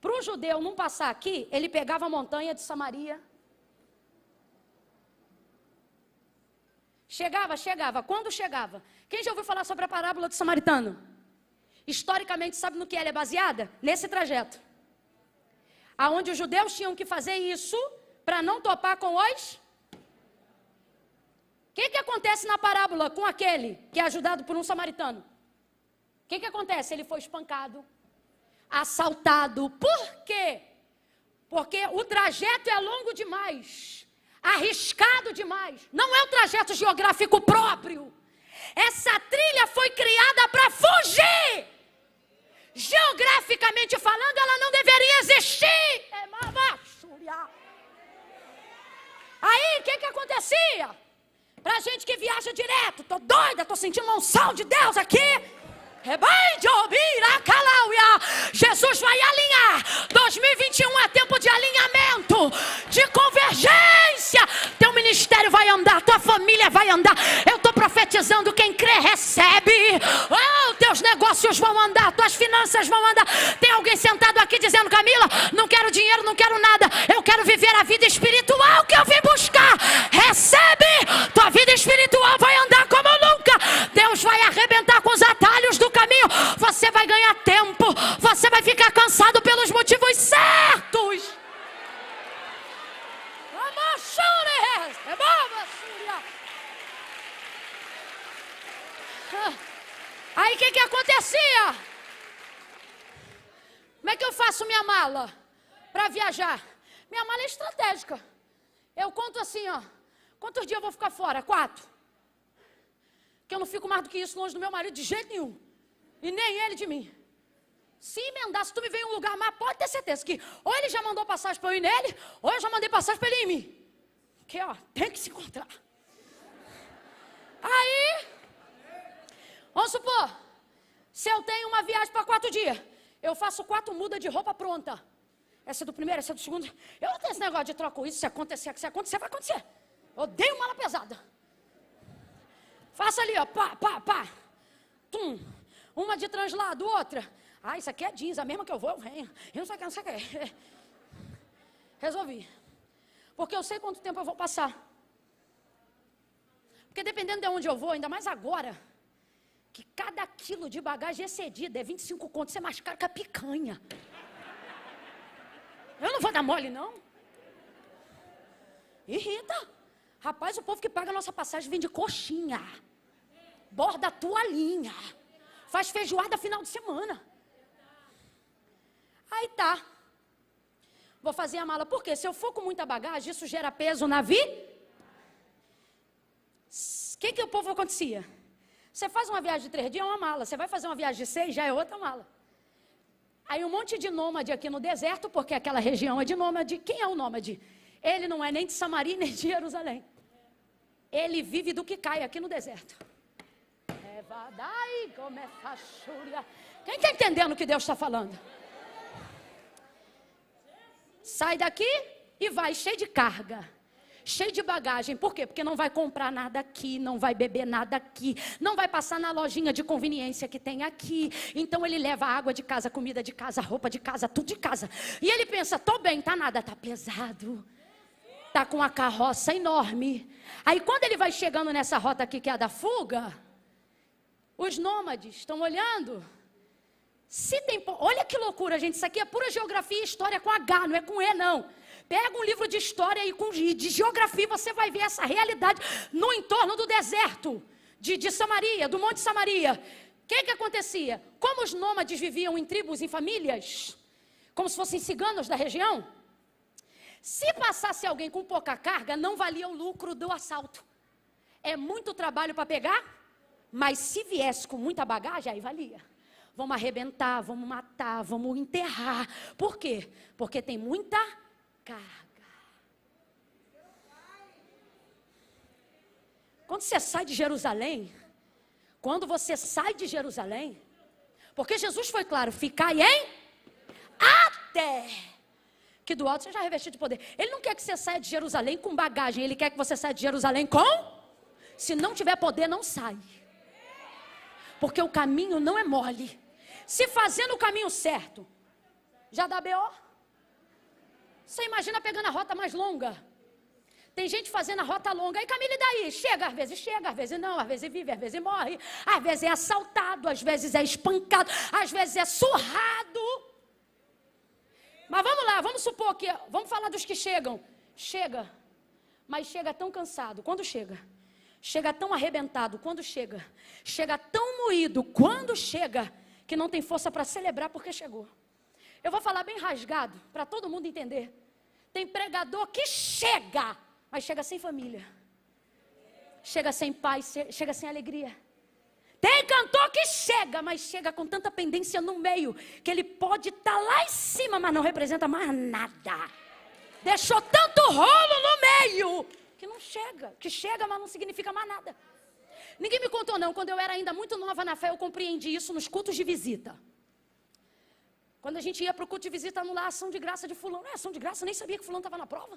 Para o judeu não passar aqui, ele pegava a montanha de Samaria. Chegava. Quando chegava? Quem já ouviu falar sobre a parábola do samaritano? Historicamente, sabe no que ela é baseada? Nesse trajeto. Aonde os judeus tinham que fazer isso para não topar com os... O que acontece na parábola com aquele que é ajudado por um samaritano? O que acontece? Ele foi espancado, assaltado. Por quê? Porque o trajeto é longo demais, arriscado demais. Não é um trajeto geográfico próprio. Essa trilha foi criada para fugir. Geograficamente falando, ela não deveria existir. Aí, o que acontecia? Pra gente que viaja direto, tô doida, tô sentindo uma unção de Deus aqui. Jesus vai alinhar. 2021 é tempo de alinhamento, de convergência. Teu ministério vai andar, tua família vai andar. Eu estou profetizando, quem crê recebe. Oh, teus negócios vão andar, tuas finanças vão andar. Tem alguém sentado aqui dizendo: Camila, não quero dinheiro, não quero nada, eu quero viver a vida espiritual que eu vim buscar. Recebe, tua vida espiritual vai andar como nunca. Deus vai arrebentar com os atalhos do caminho. Você vai ganhar tempo, você vai ficar cansado pelos motivos certos. Aí o que acontecia? Como é que eu faço minha mala para viajar? Minha mala é estratégica. Eu conto assim, ó. Quantos dias eu vou ficar fora? 4. Que eu não fico mais do que isso longe do meu marido de jeito nenhum. E nem ele de mim. Se emendar, se tu me veio em um lugar mais, pode ter certeza que ou ele já mandou passagem para eu ir nele, ou eu já mandei passagem para ele ir em mim. Que ó, tem que se encontrar. Aí, vamos supor, se eu tenho uma viagem para 4 dias, eu faço 4 mudas de roupa pronta. Essa é do primeiro, essa é do segundo. Eu não tenho esse negócio de troco isso, se acontecer, vai acontecer. Eu odeio mala pesada. Faça ali, ó, pá. Tum. Uma de translado, outra. Ah, isso aqui é jeans, a mesma que eu vou, eu venho. Eu não sei o que. Resolvi. Porque eu sei quanto tempo eu vou passar. Porque dependendo de onde eu vou, ainda mais agora, que cada quilo de bagagem excedida é 25 contos, isso é mais caro que a picanha. Eu não vou dar mole, não. Irrita. Rapaz, o povo que paga a nossa passagem vem de coxinha. borda a toalhinha, faz feijoada final de semana. Aí tá. Vou fazer a mala. Por quê? Se eu for com muita bagagem, isso gera peso na vida. O que o povo acontecia? Você faz uma viagem de 3 dias, é uma mala. Você vai fazer uma viagem de 6, já é outra mala. Aí um monte de nômade aqui no deserto, porque aquela região é de nômade. Quem é o nômade? Ele não é nem de Samaria, nem de Jerusalém. Ele vive do que cai aqui no deserto. Quem está entendendo o que Deus está falando? Sai daqui e vai cheio de carga, cheio de bagagem. Por quê? Porque não vai comprar nada aqui, não vai beber nada aqui, não vai passar na lojinha de conveniência que tem aqui. Então ele leva água de casa, comida de casa, roupa de casa, tudo de casa. E ele pensa, tô bem, tá nada, tá pesado. Tá com a carroça enorme. Aí quando ele vai chegando nessa rota aqui que é a da fuga, os nômades estão olhando. Se tem, olha que loucura, gente. Isso aqui é pura geografia e história com H, não é com E, não. Pega um livro de história e de geografia, você vai ver essa realidade no entorno do deserto de Samaria, do Monte Samaria. O que acontecia? Como os nômades viviam em tribos, em famílias, como se fossem ciganos da região, se passasse alguém com pouca carga, não valia o lucro do assalto. É muito trabalho para pegar, mas se viesse com muita bagagem, aí valia. Vamos arrebentar, vamos matar, vamos enterrar. Por quê? Porque tem muita carga. Quando você sai de Jerusalém, porque Jesus foi claro, ficai em até que do alto seja revestido de poder. Ele não quer que você saia de Jerusalém com bagagem, ele quer que você saia de Jerusalém com, se não tiver poder, não sai. Porque o caminho não é mole. Se fazendo o caminho certo, já dá B.O. Você imagina pegando a rota mais longa. Tem gente fazendo a rota longa. Aí, Camila, e daí? Chega, às vezes não, às vezes vive, às vezes morre. Às vezes é assaltado, às vezes é espancado, às vezes é surrado. Mas vamos lá, vamos supor que, vamos falar dos que chegam. Chega, mas chega tão cansado. Quando chega? Chega tão arrebentado. Quando chega? Chega tão moído. Quando chega? Que não tem força para celebrar porque chegou. Eu vou falar bem rasgado, para todo mundo entender. Tem pregador que chega, mas chega sem família. Chega sem paz, chega sem alegria. Tem cantor que chega, mas chega com tanta pendência no meio, que ele pode estar lá em cima, mas não representa mais nada. Deixou tanto rolo no meio, que não chega. Que chega, mas não significa mais nada. Ninguém me contou não, quando eu era ainda muito nova na fé, eu compreendi isso nos cultos de visita. Quando a gente ia para o culto de visita anular a ação de graça de fulano. Não é ação de graça, nem sabia que fulano estava na prova.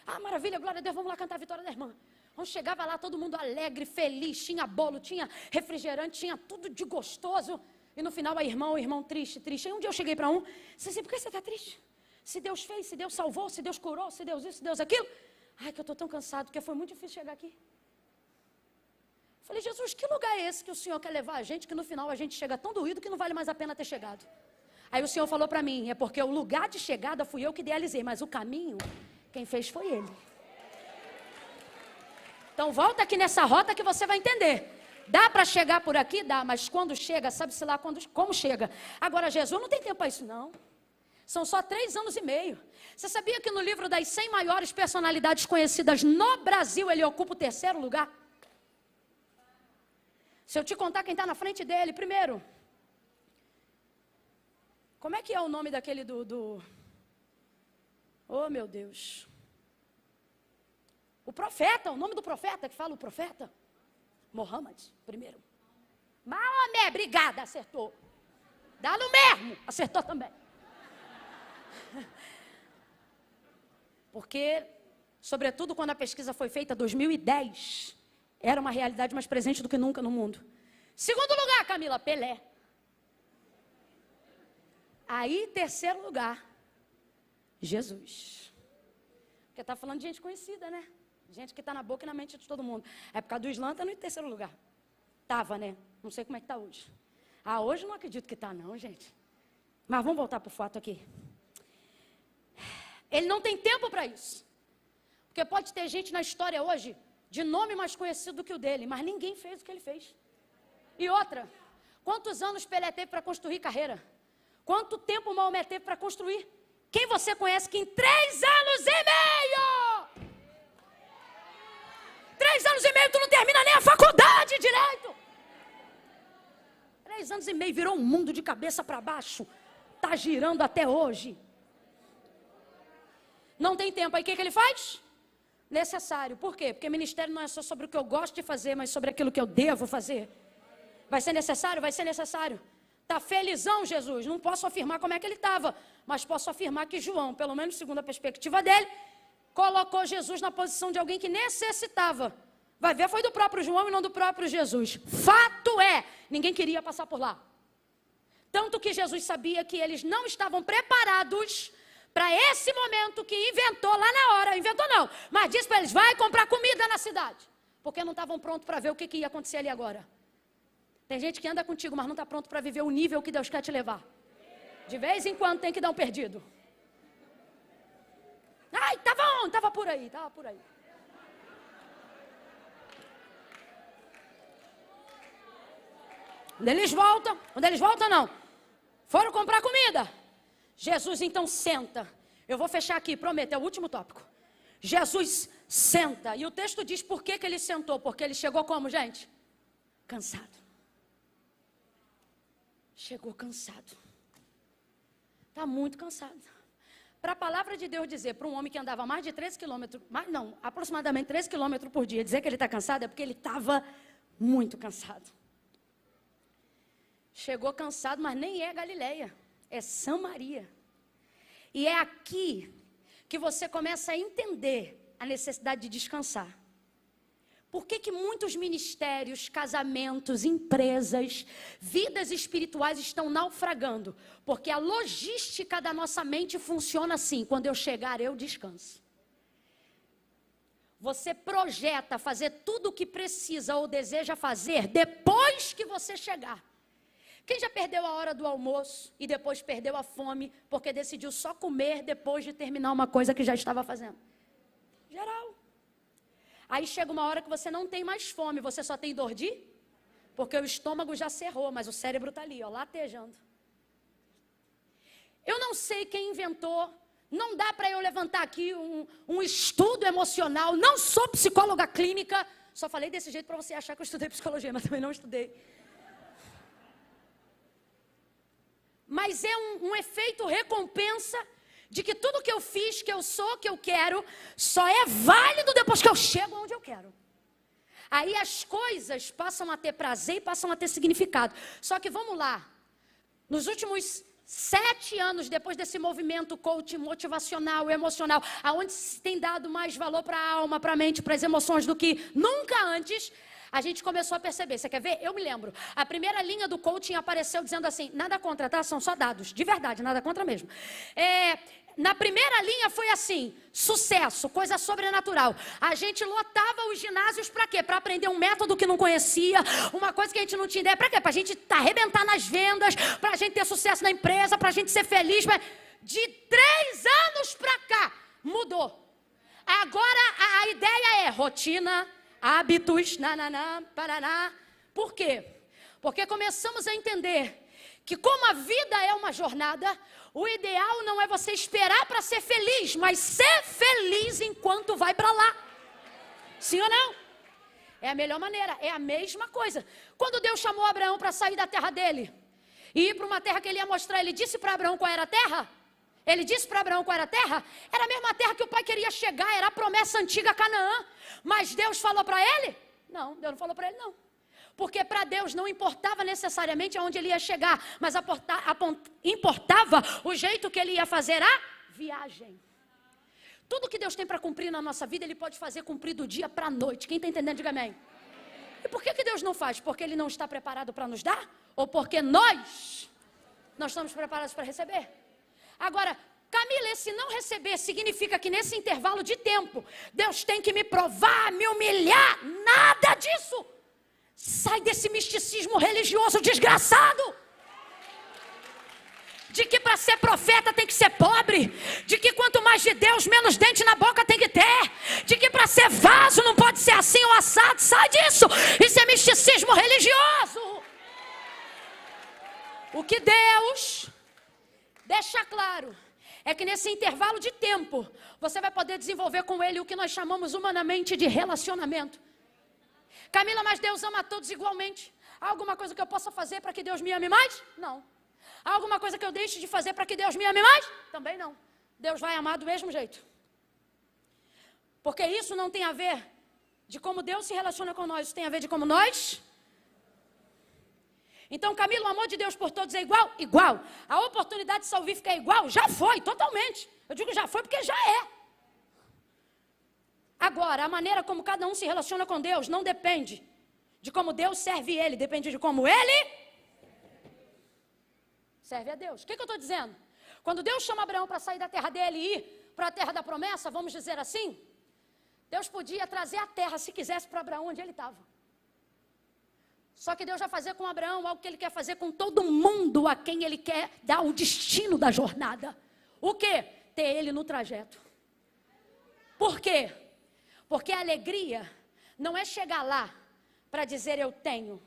Ah, maravilha, glória a Deus, vamos lá cantar a vitória da irmã. Quando chegava lá, todo mundo alegre, feliz, tinha bolo, tinha refrigerante, tinha tudo de gostoso. E no final a irmã, o irmão triste. Aí um dia eu cheguei para um, disse assim, por que você está triste? Se Deus fez, se Deus salvou, se Deus curou, se Deus isso, se Deus aquilo. Ai, que eu estou tão cansado, porque foi muito difícil chegar aqui. Falei, Jesus, que lugar é esse que o Senhor quer levar a gente, que no final a gente chega tão doído que não vale mais a pena ter chegado. Aí o Senhor falou para mim, é porque o lugar de chegada fui eu que idealizei, mas o caminho, quem fez foi Ele. Então volta aqui nessa rota que você vai entender. Dá para chegar por aqui? Dá, mas quando chega, sabe-se lá como chega. Agora Jesus não tem tempo para isso não. São só 3 anos e meio. Você sabia que no livro das 100 maiores personalidades conhecidas no Brasil, ele ocupa o 3º lugar? Se eu te contar quem está na frente dele, primeiro, como é que é o nome daquele Oh, meu Deus. O profeta, o nome do profeta, que fala o profeta? Mohammed, primeiro. Maomé, obrigada, acertou. Dá no mesmo, acertou também. Porque, sobretudo quando a pesquisa foi feita em 2010, era uma realidade mais presente do que nunca no mundo. Segundo lugar, Camila, Pelé. Aí, 3º lugar, Jesus. Porque está falando de gente conhecida, né? Gente que está na boca e na mente de todo mundo. A época do Islã está no 3º lugar. Estava, né? Não sei como é que está hoje. Ah, hoje não acredito que está não, gente. Mas vamos voltar para o fato aqui. Ele não tem tempo para isso. Porque pode ter gente na história hoje de nome mais conhecido do que o dele, mas ninguém fez o que ele fez. E outra, quantos anos Pelé teve para construir carreira? Quanto tempo Maomé teve para construir? Quem você conhece que em 3 anos e meio... 3 anos e meio tu não termina nem a faculdade direito. 3 anos e meio virou um mundo de cabeça para baixo. Está girando até hoje. Não tem tempo. Aí o que ele faz? Necessário. Por quê? Porque ministério não é só sobre o que eu gosto de fazer, mas sobre aquilo que eu devo fazer. Vai ser necessário? Vai ser necessário. Está felizão, Jesus? Não posso afirmar como é que ele estava, mas posso afirmar que João, pelo menos segundo a perspectiva dele, colocou Jesus na posição de alguém que necessitava. Vai ver, foi do próprio João e não do próprio Jesus. Fato é, ninguém queria passar por lá. Tanto que Jesus sabia que eles não estavam preparados para esse momento que inventou lá na hora. Inventou não, mas disse para eles, vai comprar comida na cidade. Porque não estavam prontos para ver o que ia acontecer ali agora. Tem gente que anda contigo, mas não está pronto para viver o nível que Deus quer te levar. De vez em quando tem que dar um perdido. Ai, estava onde? Estava por aí, estava por aí. Quando eles voltam não. Foram comprar comida. Jesus então senta. Eu vou fechar aqui, prometo, é o último tópico. Jesus senta. E o texto diz por que ele sentou. Porque ele chegou como, gente? Cansado. Chegou cansado. Está muito cansado. Para a palavra de Deus dizer para um homem que andava mais de 13 quilômetros, aproximadamente 13 quilômetros por dia, dizer que ele está cansado é porque ele estava muito cansado. Chegou cansado, mas nem é Galileia, é Samaria. E é aqui que você começa a entender a necessidade de descansar. Por que muitos ministérios, casamentos, empresas, vidas espirituais estão naufragando? Porque a logística da nossa mente funciona assim, quando eu chegar eu descanso. Você projeta fazer tudo o que precisa ou deseja fazer depois que você chegar. Quem já perdeu a hora do almoço e depois perdeu a fome porque decidiu só comer depois de terminar uma coisa que já estava fazendo? Geral. Aí chega uma hora que você não tem mais fome, você só tem dor de... Porque o estômago já cerrou, mas o cérebro está ali, ó, latejando. Eu não sei quem inventou, não dá para eu levantar aqui um estudo emocional, não sou psicóloga clínica, só falei desse jeito para você achar que eu estudei psicologia, mas também não estudei. Mas é um efeito recompensa de que tudo que eu fiz, que eu sou, que eu quero, só é válido depois que eu chego onde eu quero. Aí as coisas passam a ter prazer e passam a ter significado. Só que vamos lá, nos últimos 7 anos, depois desse movimento coaching motivacional, emocional, aonde se tem dado mais valor para a alma, para a mente, para as emoções do que nunca antes, a gente começou a perceber. Você quer ver? Eu me lembro. A primeira linha do coaching apareceu dizendo assim, nada contra, tá? São só dados, de verdade, nada contra mesmo. Na primeira linha foi assim, sucesso, coisa sobrenatural. A gente lotava os ginásios para quê? Para aprender um método que não conhecia, uma coisa que a gente não tinha ideia. Para quê? Para a gente arrebentar nas vendas, para a gente ter sucesso na empresa, para a gente ser feliz. De 3 anos para cá, mudou. Agora a ideia é rotina, hábitos, paraná. Por quê? Porque começamos a entender que como a vida é uma jornada, o ideal não é você esperar para ser feliz, mas ser feliz enquanto vai para lá. Sim ou não? É a melhor maneira, é a mesma coisa. Quando Deus chamou Abraão para sair da terra dele e ir para uma terra que ele ia mostrar, ele disse para Abraão qual era a terra? Ele disse para Abraão qual era a terra? Era a mesma terra que o pai queria chegar, era a promessa antiga Canaã. Mas Deus falou para ele? Não, Deus não falou para ele não. Porque para Deus não importava necessariamente aonde ele ia chegar, mas importava o jeito que ele ia fazer a viagem. Tudo que Deus tem para cumprir na nossa vida, Ele pode fazer cumprir do dia para a noite. Quem está entendendo, diga amém. E por que Deus não faz? Porque Ele não está preparado para nos dar? Ou porque nós não estamos preparados para receber? Agora, Camila, esse não receber significa que nesse intervalo de tempo, Deus tem que me provar, me humilhar, nada disso. Sai desse misticismo religioso desgraçado. De que para ser profeta tem que ser pobre. De que quanto mais de Deus, menos dente na boca tem que ter. De que para ser vaso não pode ser assim ou assado. Sai disso. Isso é misticismo religioso. O que Deus deixa claro é que nesse intervalo de tempo, você vai poder desenvolver com Ele o que nós chamamos humanamente de relacionamento. Camila, mas Deus ama a todos igualmente. Há alguma coisa que eu possa fazer para que Deus me ame mais? Não. Há alguma coisa que eu deixe de fazer para que Deus me ame mais? Também não. Deus vai amar do mesmo jeito. Porque isso não tem a ver de como Deus se relaciona com nós, isso tem a ver de como nós. Então, Camila, o amor de Deus por todos é igual? Igual. A oportunidade salvífica é igual? Já foi, totalmente. Eu digo já foi porque já é. Agora, a maneira como cada um se relaciona com Deus não depende de como Deus serve Ele, depende de como Ele serve a Deus. O que eu estou dizendo? Quando Deus chama Abraão para sair da terra dele e ir para a terra da promessa, vamos dizer assim, Deus podia trazer a terra, se quisesse, para Abraão onde ele estava. Só que Deus vai fazer com Abraão algo que Ele quer fazer com todo mundo a quem Ele quer dar o destino da jornada. O quê? Ter Ele no trajeto. Por quê? Porque a alegria não é chegar lá para dizer eu tenho.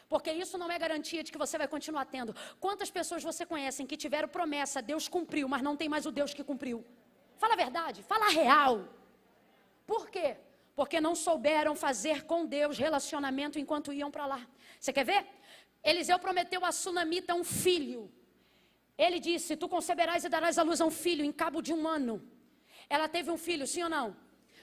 Porque isso não é garantia de que você vai continuar tendo. Quantas pessoas você conhece que tiveram promessa, Deus cumpriu, mas não tem mais o Deus que cumpriu? Fala a verdade, fala a real. Por quê? Porque não souberam fazer com Deus relacionamento enquanto iam para lá. Você quer ver? Eliseu prometeu a Sunamita um filho. Ele disse, tu conceberás e darás à luz a um filho em cabo de 1 ano. Ela teve um filho, sim ou não?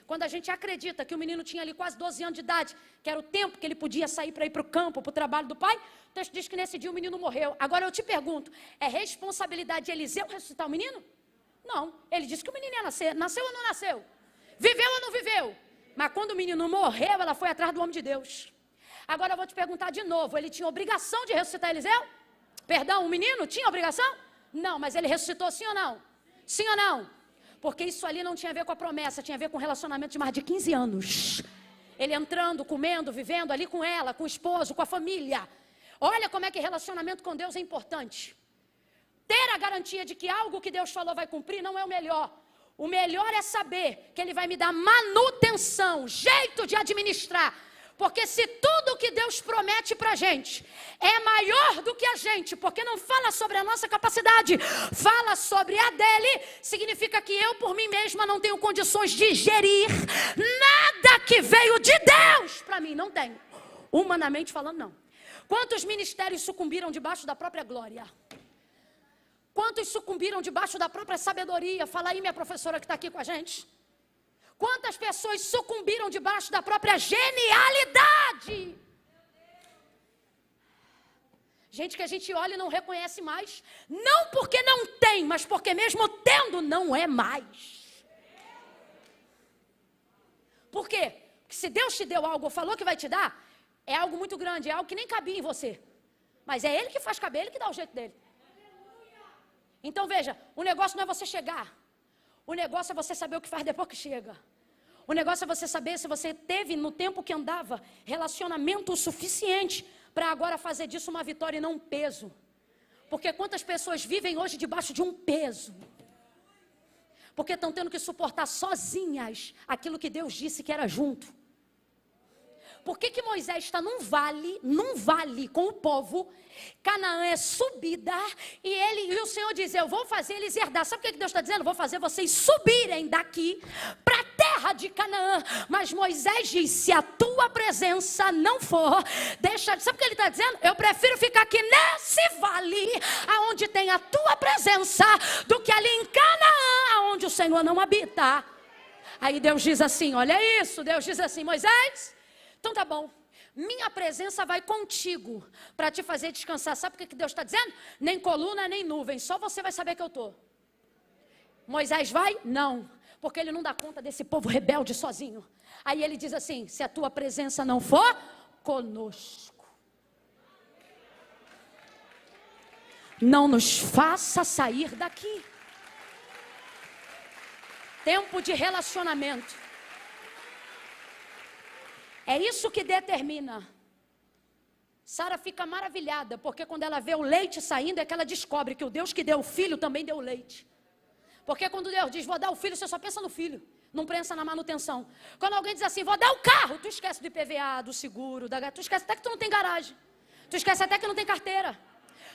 Quando a gente acredita que o menino tinha ali quase 12 anos de idade, que era o tempo que ele podia sair para ir para o campo, para o trabalho do pai, o texto diz que nesse dia o menino morreu. Agora eu te pergunto, é responsabilidade de Eliseu ressuscitar o menino? Não, ele disse que o menino ia nascer. Nasceu ou não nasceu? Viveu ou não viveu? Mas quando o menino morreu, ela foi atrás do homem de Deus. Agora eu vou te perguntar de novo, ele tinha obrigação de ressuscitar Eliseu? Perdão, o menino tinha obrigação? Não, mas ele ressuscitou sim ou não? Sim ou não? Porque isso ali não tinha a ver com a promessa, tinha a ver com um relacionamento de mais de 15 anos. Ele entrando, comendo, vivendo ali com ela, com o esposo, com a família. Olha como é que relacionamento com Deus é importante. Ter a garantia de que algo que Deus falou vai cumprir não é o melhor. O melhor é saber que Ele vai me dar manutenção, jeito de administrar. Porque se tudo que Deus promete para a gente é maior do que a gente, porque não fala sobre a nossa capacidade, fala sobre a dele, significa que eu por mim mesma não tenho condições de gerir nada que veio de Deus para mim, não tenho. Humanamente falando, não. Quantos ministérios sucumbiram debaixo da própria glória? Quantos sucumbiram debaixo da própria sabedoria? Fala aí, minha professora que está aqui com a gente. Quantas pessoas sucumbiram debaixo da própria genialidade? Gente que a gente olha e não reconhece mais. Não porque não tem, mas porque mesmo tendo não é mais. Por quê? Porque se Deus te deu algo ou falou que vai te dar, é algo muito grande, é algo que nem cabia em você. Mas é Ele que faz caber, Ele que dá o jeito dele. Então veja, o negócio não é você chegar. O negócio é você saber o que faz depois que chega. O negócio é você saber se você teve no tempo que andava relacionamento o suficiente para agora fazer disso uma vitória e não um peso. Porque quantas pessoas vivem hoje debaixo de um peso? Porque estão tendo que suportar sozinhas aquilo que Deus disse que era junto. Por que Moisés está num vale com o povo? Canaã é subida e o Senhor diz, eu vou fazer eles herdar. Sabe o que Deus está dizendo? Vou fazer vocês subirem daqui para a terra de Canaã. Mas Moisés diz, se a tua presença não for, sabe o que ele está dizendo? Eu prefiro ficar aqui nesse vale, aonde tem a tua presença, do que ali em Canaã, aonde o Senhor não habita. Aí Deus diz assim, olha isso, Deus diz assim, Moisés, então tá bom, minha presença vai contigo para te fazer descansar. Sabe o que Deus está dizendo? Nem coluna, nem nuvem, só você vai saber que eu estou. Moisés vai? Não, porque ele não dá conta desse povo rebelde sozinho. Aí ele diz assim, se a tua presença não for conosco, não nos faça sair daqui. Tempo de relacionamento. É isso que determina. Sara fica maravilhada, porque quando ela vê o leite saindo, é que ela descobre que o Deus que deu o filho também deu o leite. Porque quando Deus diz, vou dar o filho, você só pensa no filho, não pensa na manutenção. Quando alguém diz assim, vou dar o carro, tu esquece do IPVA, do seguro, tu esquece até que tu não tem garagem. Tu esquece até que não tem carteira.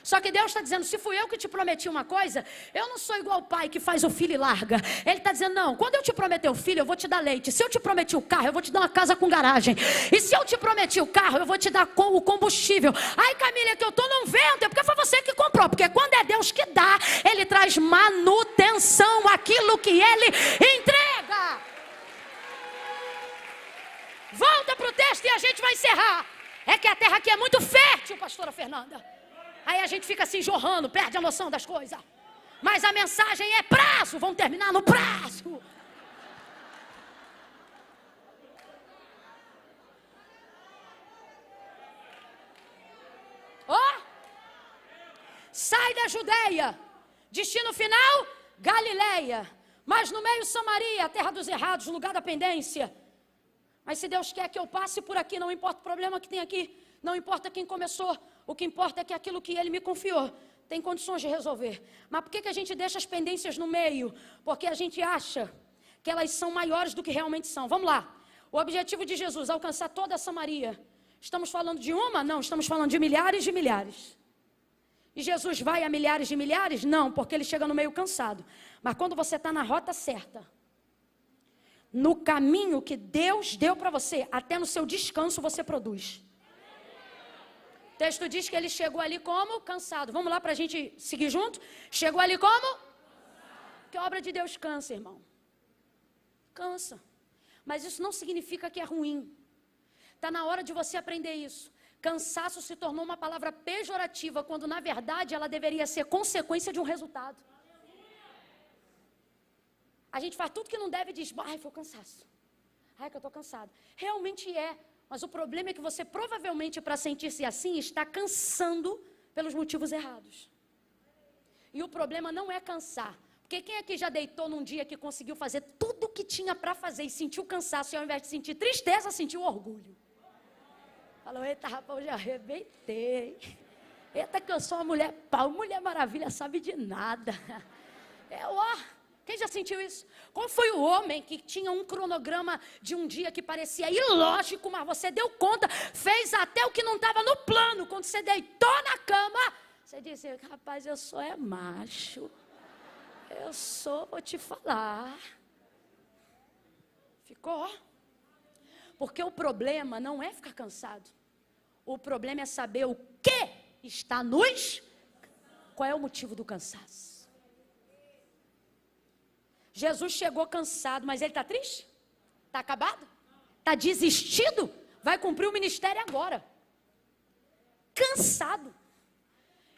Só que Deus está dizendo, se fui eu que te prometi uma coisa, eu não sou igual o pai que faz o filho e larga. Ele está dizendo, não, quando eu te prometer o filho, eu vou te dar leite. Se eu te prometi o carro, eu vou te dar uma casa com garagem. E se eu te prometi o carro, eu vou te dar o combustível. Ai, Camila, é que eu estou num vento, é porque foi você que comprou. Porque quando é Deus que dá, Ele traz manutenção àquilo que Ele entrega. Volta para o texto e a gente vai encerrar. É que a terra aqui é muito fértil, pastora Fernanda. Aí a gente fica assim jorrando, perde a noção das coisas. Mas a mensagem é prazo, vamos terminar no prazo. Sai da Judeia, destino final, Galileia. Mas no meio Samaria, a terra dos errados, lugar da pendência. Mas se Deus quer que eu passe por aqui, não importa o problema que tem aqui, não importa quem começou, o que importa é que aquilo que Ele me confiou tem condições de resolver. Mas por que a gente deixa as pendências no meio? Porque a gente acha que elas são maiores do que realmente são. Vamos lá. O objetivo de Jesus, alcançar toda a Samaria. Estamos falando de uma? Não, estamos falando de milhares de milhares. E Jesus vai a milhares de milhares? Não, porque Ele chega no meio cansado. Mas quando você está na rota certa, no caminho que Deus deu para você, até no seu descanso você produz. O texto diz que ele chegou ali como? Cansado. Vamos lá para a gente seguir junto? Chegou ali como? Que obra de Deus cansa, irmão. Cansa. Mas isso não significa que é ruim. Está na hora de você aprender isso. Cansaço se tornou uma palavra pejorativa, quando na verdade ela deveria ser consequência de um resultado. A gente faz tudo que não deve e diz, ai, foi o cansaço. Ai, que eu estou cansado. Realmente é. Mas o problema é que você provavelmente, para sentir-se assim, está cansando pelos motivos errados. E o problema não é cansar. Porque quem aqui já deitou num dia que conseguiu fazer tudo o que tinha para fazer e sentiu cansaço, e ao invés de sentir tristeza, sentiu orgulho. Falou, eita rapaz, eu já arrebentei. Eita que eu sou uma mulher pau, mulher maravilha, sabe de nada. Quem já sentiu isso? Qual foi o homem que tinha um cronograma de um dia que parecia ilógico, mas você deu conta, fez até o que não estava no plano. Quando você deitou na cama, você disse, rapaz, eu sou macho. Vou te falar. Ficou? Porque o problema não é ficar cansado. O problema é saber o que está nos... Qual é o motivo do cansaço? Jesus chegou cansado, mas ele está triste? Está acabado? Está desistido? Vai cumprir o ministério agora. Cansado.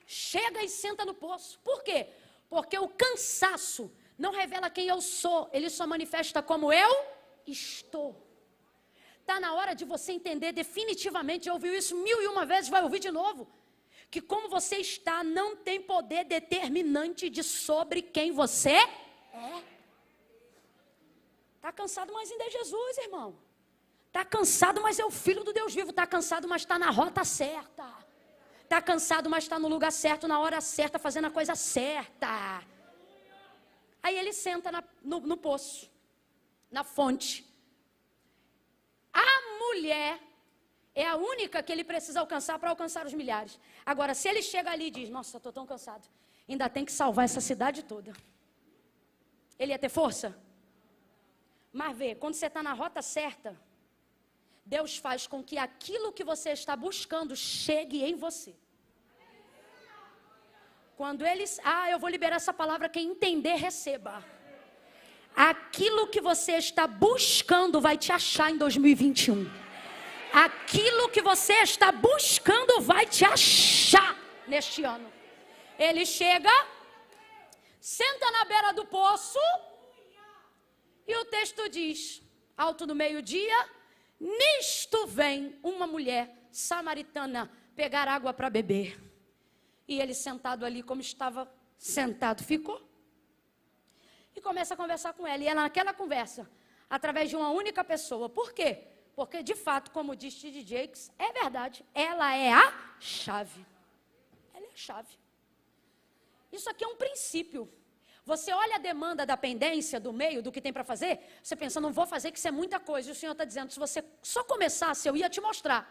Chega e senta no poço. Por quê? Porque o cansaço não revela quem eu sou. Ele só manifesta como eu estou. Está na hora de você entender definitivamente, já ouviu isso 1001 vezes, vai ouvir de novo. Que como você está não tem poder determinante de sobre quem você é. Está cansado, mas ainda é Jesus, irmão. Está cansado, mas é o Filho do Deus vivo. Está cansado, mas está na rota certa. Está cansado, mas está no lugar certo, na hora certa, fazendo a coisa certa. Aí ele senta no poço, na fonte. A mulher é a única que ele precisa alcançar para alcançar os milhares. Agora, se ele chega ali e diz, nossa, estou tão cansado, ainda tem que salvar essa cidade toda. Ele ia ter força? Mas vê, quando você está na rota certa, Deus faz com que aquilo que você está buscando chegue em você. Quando eles... eu vou liberar essa palavra, quem entender, receba. Aquilo que você está buscando vai te achar em 2021. Aquilo que você está buscando vai te achar neste ano. Ele chega, senta na beira do poço, e o texto diz, alto no meio-dia, nisto vem uma mulher samaritana pegar água para beber. E ele sentado ali como estava sentado, ficou. E começa a conversar com ela. E ela naquela conversa, através de uma única pessoa. Por quê? Porque de fato, como diz T.D. Jakes, é verdade. Ela é a chave. Ela é a chave. Isso aqui é um princípio. Você olha a demanda da pendência, do meio, do que tem para fazer, você pensa, não vou fazer, que isso é muita coisa. E o Senhor está dizendo, se você só começasse, eu ia te mostrar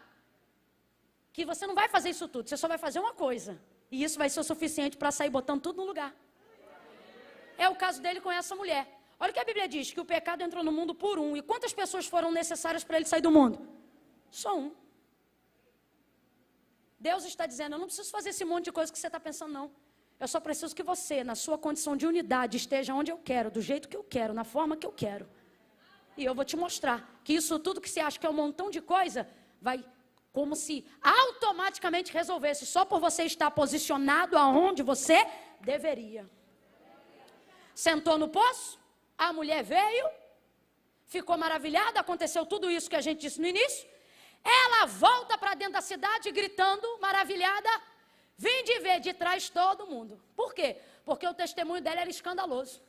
que você não vai fazer isso tudo, você só vai fazer uma coisa. E isso vai ser o suficiente para sair botando tudo no lugar. É o caso dele com essa mulher. Olha o que a Bíblia diz, que o pecado entrou no mundo por um. E quantas pessoas foram necessárias para ele sair do mundo? Só um. Deus está dizendo, eu não preciso fazer esse monte de coisa que você está pensando, não. Eu só preciso que você, na sua condição de unidade, esteja onde eu quero, do jeito que eu quero, na forma que eu quero. E eu vou te mostrar que isso tudo que você acha que é um montão de coisa, vai como se automaticamente resolvesse, só por você estar posicionado aonde você deveria. Sentou no poço, a mulher veio, ficou maravilhada, aconteceu tudo isso que a gente disse no início. Ela volta para dentro da cidade gritando, maravilhada, vim de ver de trás todo mundo. Por quê? Porque o testemunho dela era escandaloso.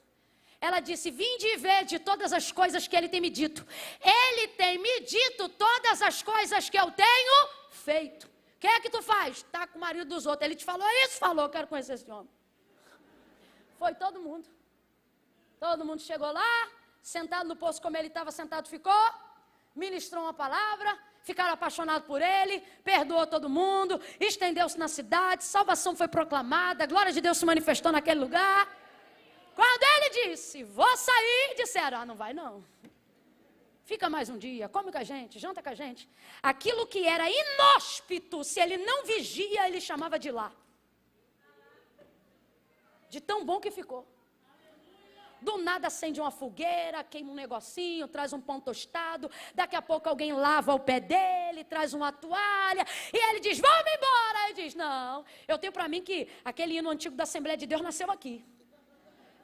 Ela disse, vim de ver de todas as coisas que ele tem me dito. Ele tem me dito todas as coisas que eu tenho feito. O que é que tu faz? Está com o marido dos outros. Ele te falou isso? Falou, quero conhecer esse homem. Foi todo mundo. Todo mundo chegou lá, sentado no poço como ele estava sentado ficou, ministrou uma palavra, ficaram apaixonados por ele, perdoou todo mundo, estendeu-se na cidade, salvação foi proclamada, a glória de Deus se manifestou naquele lugar. Quando ele disse, vou sair, disseram, não vai não. Fica mais um dia, come com a gente, janta com a gente. Aquilo que era inóspito, se ele não vigia, ele chamava de lá. De tão bom que ficou. Do nada acende uma fogueira, queima um negocinho, traz um pão tostado. Daqui a pouco alguém lava o pé dele, traz uma toalha. E ele diz, vamos embora. Ele diz, não, eu tenho para mim que aquele hino antigo da Assembleia de Deus nasceu aqui.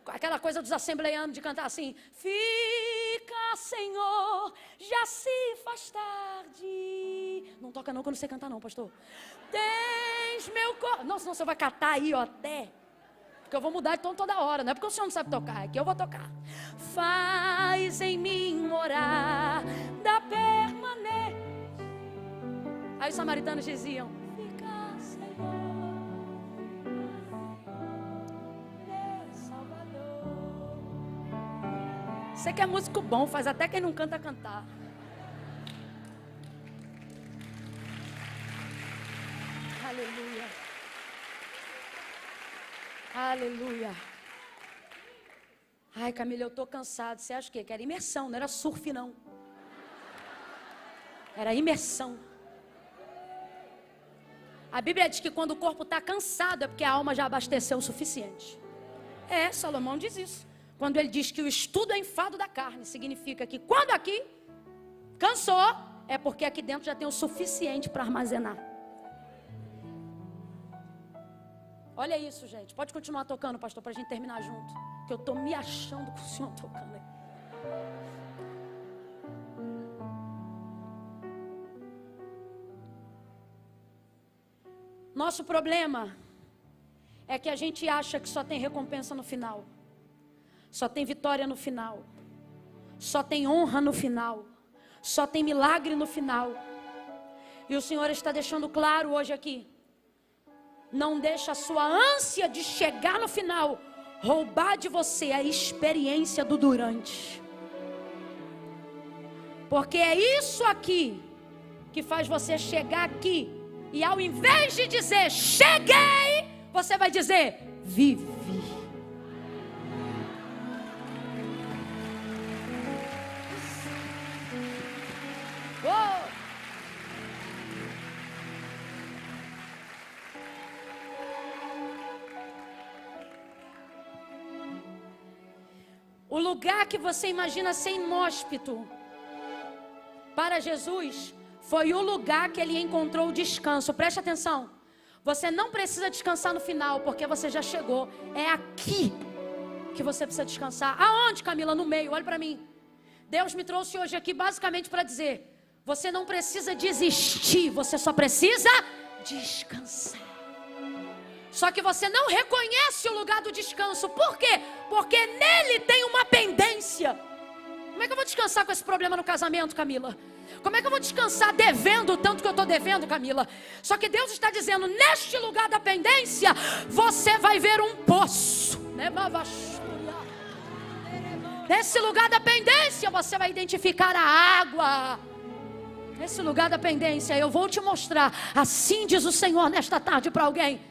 Aquela coisa dos assembleianos de cantar assim, fica, Senhor, já se faz tarde. Não toca não, que eu não sei cantar não, pastor. Tens meu corpo. Não, senão você vai catar aí, ó, até. Porque eu vou mudar de tom toda hora, não é porque o senhor não sabe tocar, é que eu vou tocar. Faz em mim morar da permanência. Aí os samaritanos diziam, fica, Senhor, meu Salvador. Você que é músico bom, faz até quem não canta cantar. Aleluia. Aleluia. Ai, Camila, eu estou cansado. Você acha o quê? Que era imersão, não era surf, não. Era imersão. A Bíblia diz que quando o corpo está cansado é porque a alma já abasteceu o suficiente. Salomão diz isso. Quando ele diz que o estudo é enfado da carne, significa que quando aqui cansou, é porque aqui dentro já tem o suficiente para armazenar. Olha isso, gente. Pode continuar tocando, pastor, para a gente terminar junto. Que eu estou me achando com o senhor tocando aí. Nosso problema é que a gente acha que só tem recompensa no final. Só tem vitória no final. Só tem honra no final. Só tem milagre no final. E o Senhor está deixando claro hoje aqui. Não deixa a sua ânsia de chegar no final roubar de você a experiência do durante. Porque é isso aqui que faz você chegar aqui e ao invés de dizer cheguei, você vai dizer vivi. O lugar que você imagina ser inóspito para Jesus foi o lugar que ele encontrou o descanso. Preste atenção. Você não precisa descansar no final, porque você já chegou. É aqui que você precisa descansar. Aonde, Camila? No meio. Olha para mim. Deus me trouxe hoje aqui basicamente para dizer: você não precisa desistir, você só precisa descansar. Só que você não reconhece o lugar do descanso. Por quê? Porque nele tem uma pendência. Como é que eu vou descansar com esse problema no casamento, Camila? Como é que eu vou descansar devendo o tanto que eu estou devendo, Camila? Só que Deus está dizendo, neste lugar da pendência, você vai ver um poço. Nesse lugar da pendência, você vai identificar a água. Nesse lugar da pendência, eu vou te mostrar. Assim diz o Senhor nesta tarde para alguém.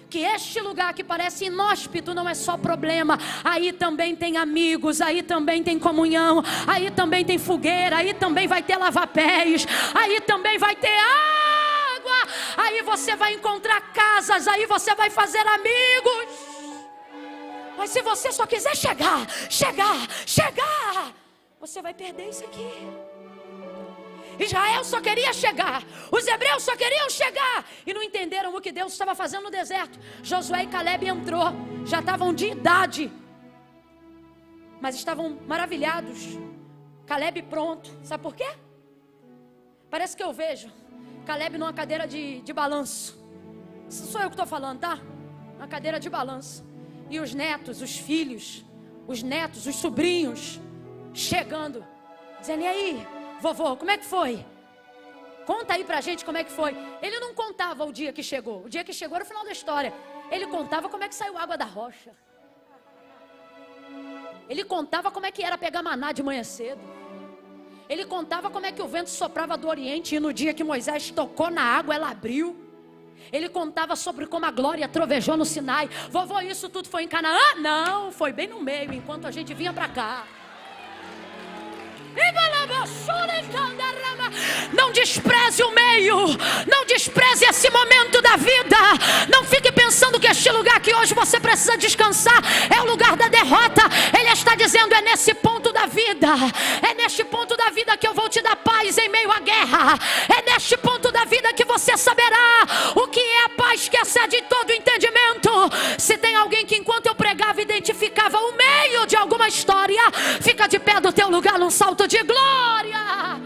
que este lugar que parece inóspito não é só problema. Aí também tem amigos, aí também tem comunhão, aí também tem fogueira, aí também vai ter lava-pés, aí também vai ter água, aí você vai encontrar casas, aí você vai fazer amigos. Mas se você só quiser chegar, você vai perder isso aqui. Israel só queria chegar, os hebreus só queriam chegar e não entenderam o que Deus estava fazendo no deserto. Josué e Caleb entrou, já estavam de idade, mas estavam maravilhados. Caleb pronto, sabe por quê? Parece que eu vejo Caleb numa cadeira de balanço. Isso sou eu que estou falando, tá? Uma cadeira de balanço. E os netos, os filhos, os netos, os sobrinhos chegando, dizendo: e aí, vovô, como é que foi? Conta aí pra gente como é que foi. Ele não contava o dia que chegou. O dia que chegou era o final da história. Ele contava como é que saiu água da rocha. Ele contava como é que era pegar maná de manhã cedo. Ele contava como é que o vento soprava do Oriente e no dia que Moisés tocou na água, ela abriu. Ele contava sobre como a glória trovejou no Sinai. Vovô, isso tudo foi em Canaã? Não, foi bem no meio, enquanto a gente vinha para cá. Não despreze o meio, não despreze esse momento da vida. Não fique pensando que este lugar que hoje você precisa descansar é o lugar da derrota. Ele está dizendo: é nesse ponto da vida, é neste ponto da vida que eu vou te dar paz em meio à guerra. É neste ponto da vida que você saberá o que é a paz que excede todo entendimento. Se tem alguém que enquanto eu pregava identificava o meio de alguma história, fica de pé do teu lugar num salto de glória.